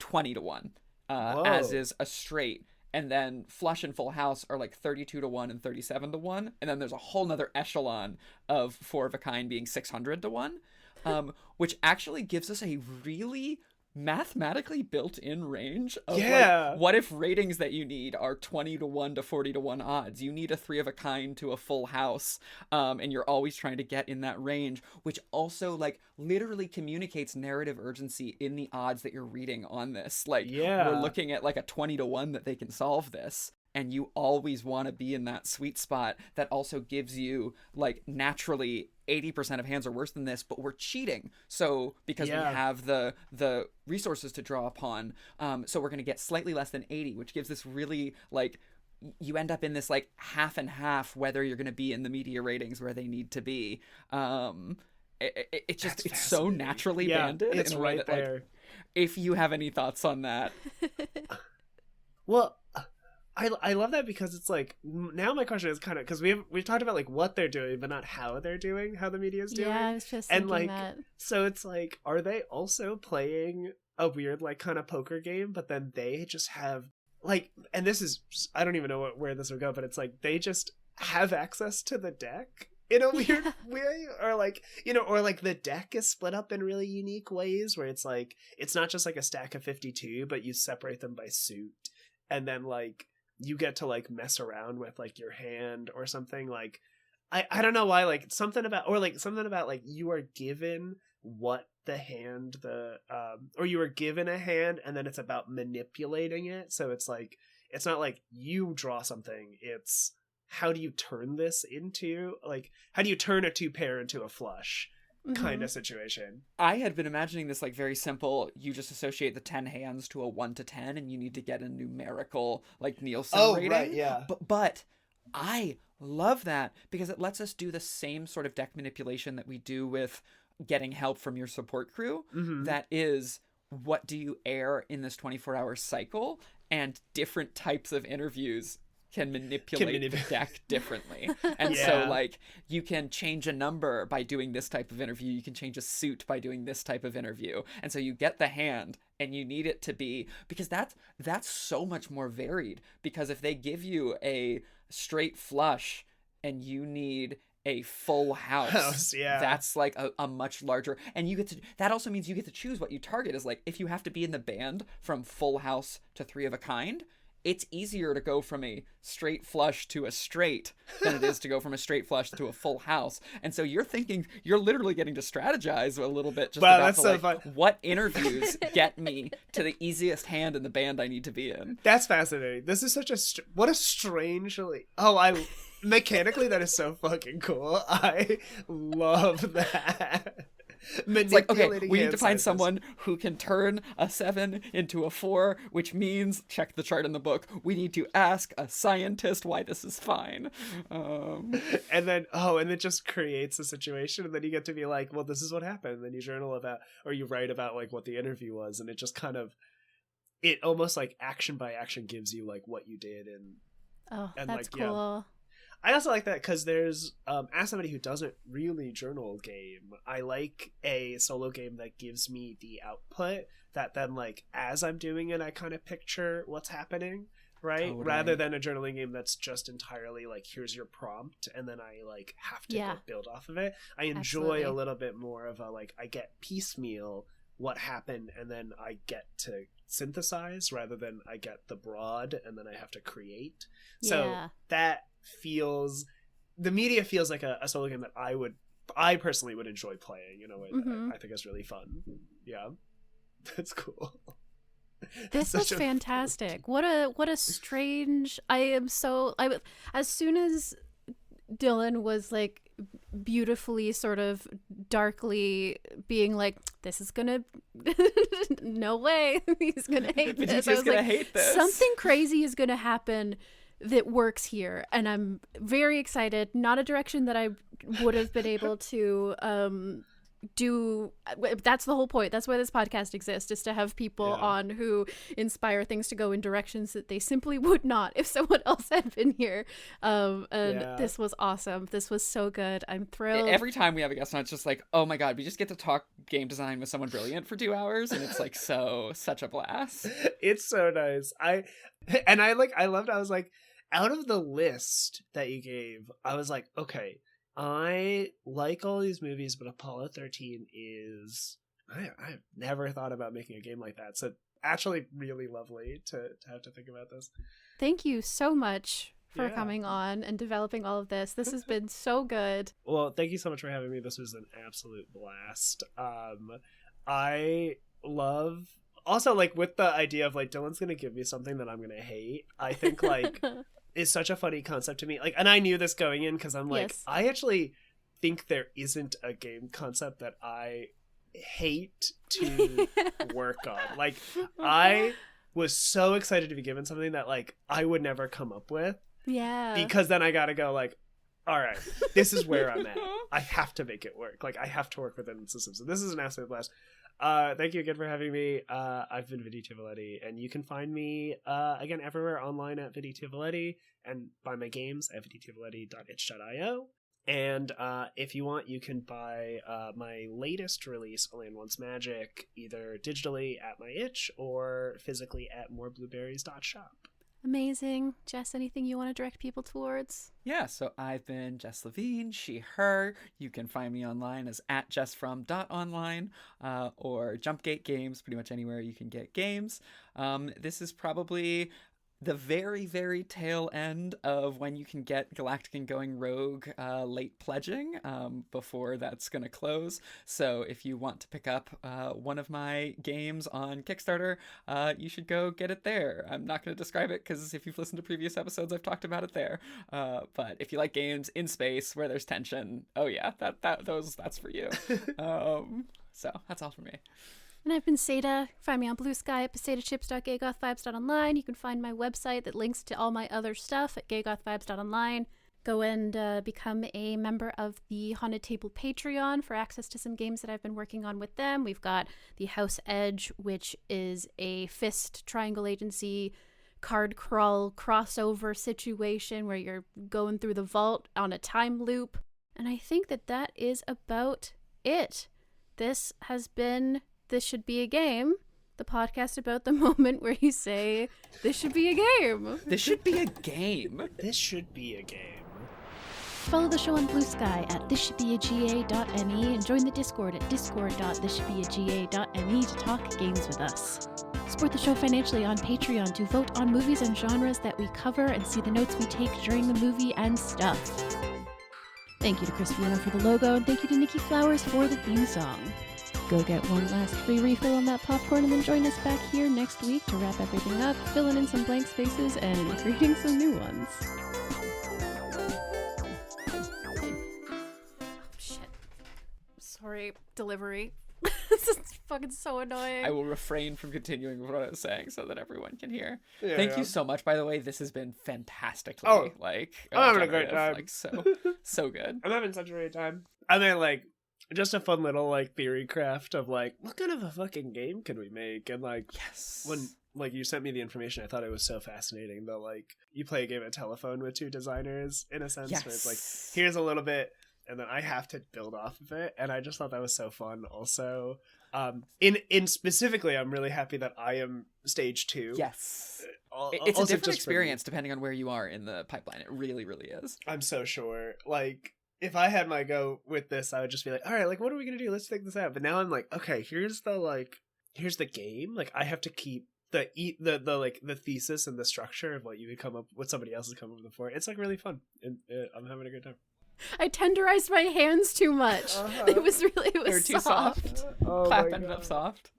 20-1, as is a straight. And then flush and full house are like 32-1 and 37-1. And then there's a whole nother echelon of 4 of a kind being 600-1, which actually gives us a really mathematically built-in range of like, what if ratings that you need are 20-1 to 40-1 odds? You need a 3 of a kind to a full house, and you're always trying to get in that range, which also like literally communicates narrative urgency in the odds that you're reading on this. Like, we're looking at like a 20-1 that they can solve this, and you always want to be in that sweet spot that also gives you like naturally 80% of hands are worse than this, but we're cheating. So because we have the resources to draw upon, so we're going to get slightly less than 80, which gives this really like, you end up in this like half and half, whether you're going to be in the media ratings where they need to be. It's so naturally banded. It's in a way right that, there. like, if you have any thoughts on that. Well, I love that because it's like, now my question is kind of, because we've talked about like what they're doing, but not how they're doing, how the media is doing. Yeah, I was just and thinking like that. So it's like, are they also playing a weird like kind of poker game, but then they just have like, and this is, I don't even know where this would go, but it's like they just have access to the deck in a weird way, or like, you know, or like the deck is split up in really unique ways where it's like, it's not just like a stack of 52, but you separate them by suit, and then like you get to like mess around with like your hand or something. Like I don't know why, like something about like you are given what the hand or you are given a hand, and then it's about manipulating it. So it's like, it's not like you draw something, it's how do you turn this into, like, how do you turn a 2 pair into a flush kind of situation. I had been imagining this like very simple, you just associate the 10 hands to a 1 to 10 and you need to get a numerical like Nielsen rating. Right, yeah. But I love that because it lets us do the same sort of deck manipulation that we do with getting help from your support crew. That is, what do you air in this 24-hour cycle, and different types of interviews can manipulate the deck differently. And so like you can change a number by doing this type of interview, you can change a suit by doing this type of interview, and so you get the hand and you need it to be, because that's so much more varied, because if they give you a straight flush and you need a full house, that's like a much larger, and you get to, that also means you get to choose what you target. Is like, if you have to be in the band from full house to 3 of a kind, it's easier to go from a straight flush to a straight than it is to go from a straight flush to a full house. And so you're literally getting to strategize a little bit just about that's so fun. What interviews get me to the easiest hand in the band I need to be in. That's fascinating. This is such a what a strangely Mechanically, that is so fucking cool. I love that. It's like, okay, Manipulating we need hand to find sizes. someone who can turn a 7 into a 4, which means, check the chart in the book, we need to ask a scientist why this is fine. And then it just creates a situation, and then you get to be like, well, this is what happened, and then you journal about, or you write about like what the interview was, and it just kind of, it almost like action by action gives you like what you did. And that's like, cool. yeah. I also like that because there's, as somebody who doesn't really journal game, I like a solo game that gives me the output that then, like, as I'm doing it, I kind of picture what's happening, right? Totally. Rather than a journaling game that's just entirely, like, here's your prompt, and then I, like, have to go build off of it. I enjoy Absolutely. a little bit more of a, like, I get piecemeal what happened, and then I get to synthesize rather than I get the broad, and then I have to create. So that feels, the media feels like a solo game that I personally would enjoy playing in a way that I think is really fun. Yeah, that's cool. This was fantastic. What a strange. As soon as Dylan was like beautifully sort of darkly being like, this is gonna no way, he's gonna hate this. I was like, hate this. Something crazy is gonna happen that works here, and I'm very excited. Not a direction that I would have been able to do. That's the whole point. That's why this podcast exists, is to have people on who inspire things to go in directions that they simply would not if someone else had been here. This was awesome. This was so good. I'm thrilled. Every time we have a guest on, it's just like, oh my god, we just get to talk game design with someone brilliant for 2 hours, and it's like such a blast. It's so nice. I was like, out of the list that you gave, I was like, okay, I like all these movies, but Apollo 13 is, I've never thought about making a game like that. So actually really lovely to have to think about this. Thank you so much for coming on and developing all of this. This has been so good. Well, thank you so much for having me. This was an absolute blast. I love, also, like, with the idea of like Dylan's gonna give me something that I'm gonna hate, I think like is such a funny concept to me. Like, and I knew this going in because I'm like, I actually think there isn't a game concept that I hate to work on. Like, I was so excited to be given something that like I would never come up with. Yeah. Because then I gotta go like, all right, this is where I'm at. I have to make it work. Like, I have to work within the system. So this is an absolute blast. Thank you again for having me. I've been Viditya Voleti, and you can find me again everywhere online at Viditya Voleti, and buy my games at vidityavoleti.itch.io. And if you want, you can buy my latest release, Only in Once Magic, either digitally at my itch or physically at moreblueberries.shop. Amazing. Jess, anything you want to direct people towards? Yeah, so I've been Jess Levine, she, her. You can find me online as at jessfrom.online or Jumpgate Games, pretty much anywhere you can get games. This is probably the very, very tail end of when you can get Galactic and Going Rogue late pledging before that's going to close. So if you want to pick up one of my games on Kickstarter, you should go get it there. I'm not going to describe it because if you've listened to previous episodes, I've talked about it there. But if you like games in space where there's tension, oh yeah, that's for you. So that's all for me. And I've been Satah. Find me on Bluesky at satahchips.gaygothvibes.online. You can find my website that links to all my other stuff at gaygothvibes.online. Go and become a member of the Haunted Table Patreon for access to some games that I've been working on with them. We've got the House Edge, which is a fist triangle agency card crawl crossover situation where you're going through the vault on a time loop. And I think that is about it. This has been This Should Be a Game, the podcast about the moment where you say, this should be a game. This should be a game. This should be a game. Follow the show on Bluesky at thisshouldbeaga.me and join the Discord at discord.thisshouldbeaga.me to talk games with us. Support the show financially on Patreon to vote on movies and genres that we cover and see the notes we take during the movie and stuff. Thank you to Cris for the logo, and thank you to Nicky Flowers for the theme song. Go get one last free refill on that popcorn and then join us back here next week to wrap everything up, filling in some blank spaces, and creating some new ones. delivery. This is fucking so annoying. I will refrain from continuing what I was saying so that everyone can hear. Yeah, Thank yeah. you so much, by the way. This has been fantastically Oh, like I'm having a great generative, time. like so good. I'm having such a great time. And then like just a fun little like theory craft of like what kind of a fucking game can we make? And like Yes. when like you sent me the information, I thought it was so fascinating that like you play a game of telephone with two designers in a sense where it's like here's a little bit and then I have to build off of it, and I just thought that was so fun. Also, in specifically, I'm really happy that I am stage 2. Yes. It's Also a different just experience depending on where you are in the pipeline. It really, really is. I'm so sure. Like, if I had my go with this, I would just be like, all right, like, what are we gonna do? Let's take this out. But now I'm like, okay, here's the game. Like, I have to keep the like the thesis and the structure of what you would come up, what somebody else has come up with before. It's like really fun, and I'm having a good time. I tenderized my hands too much. Uh-huh. It was They were too soft. Oh Clap my ended up God. soft.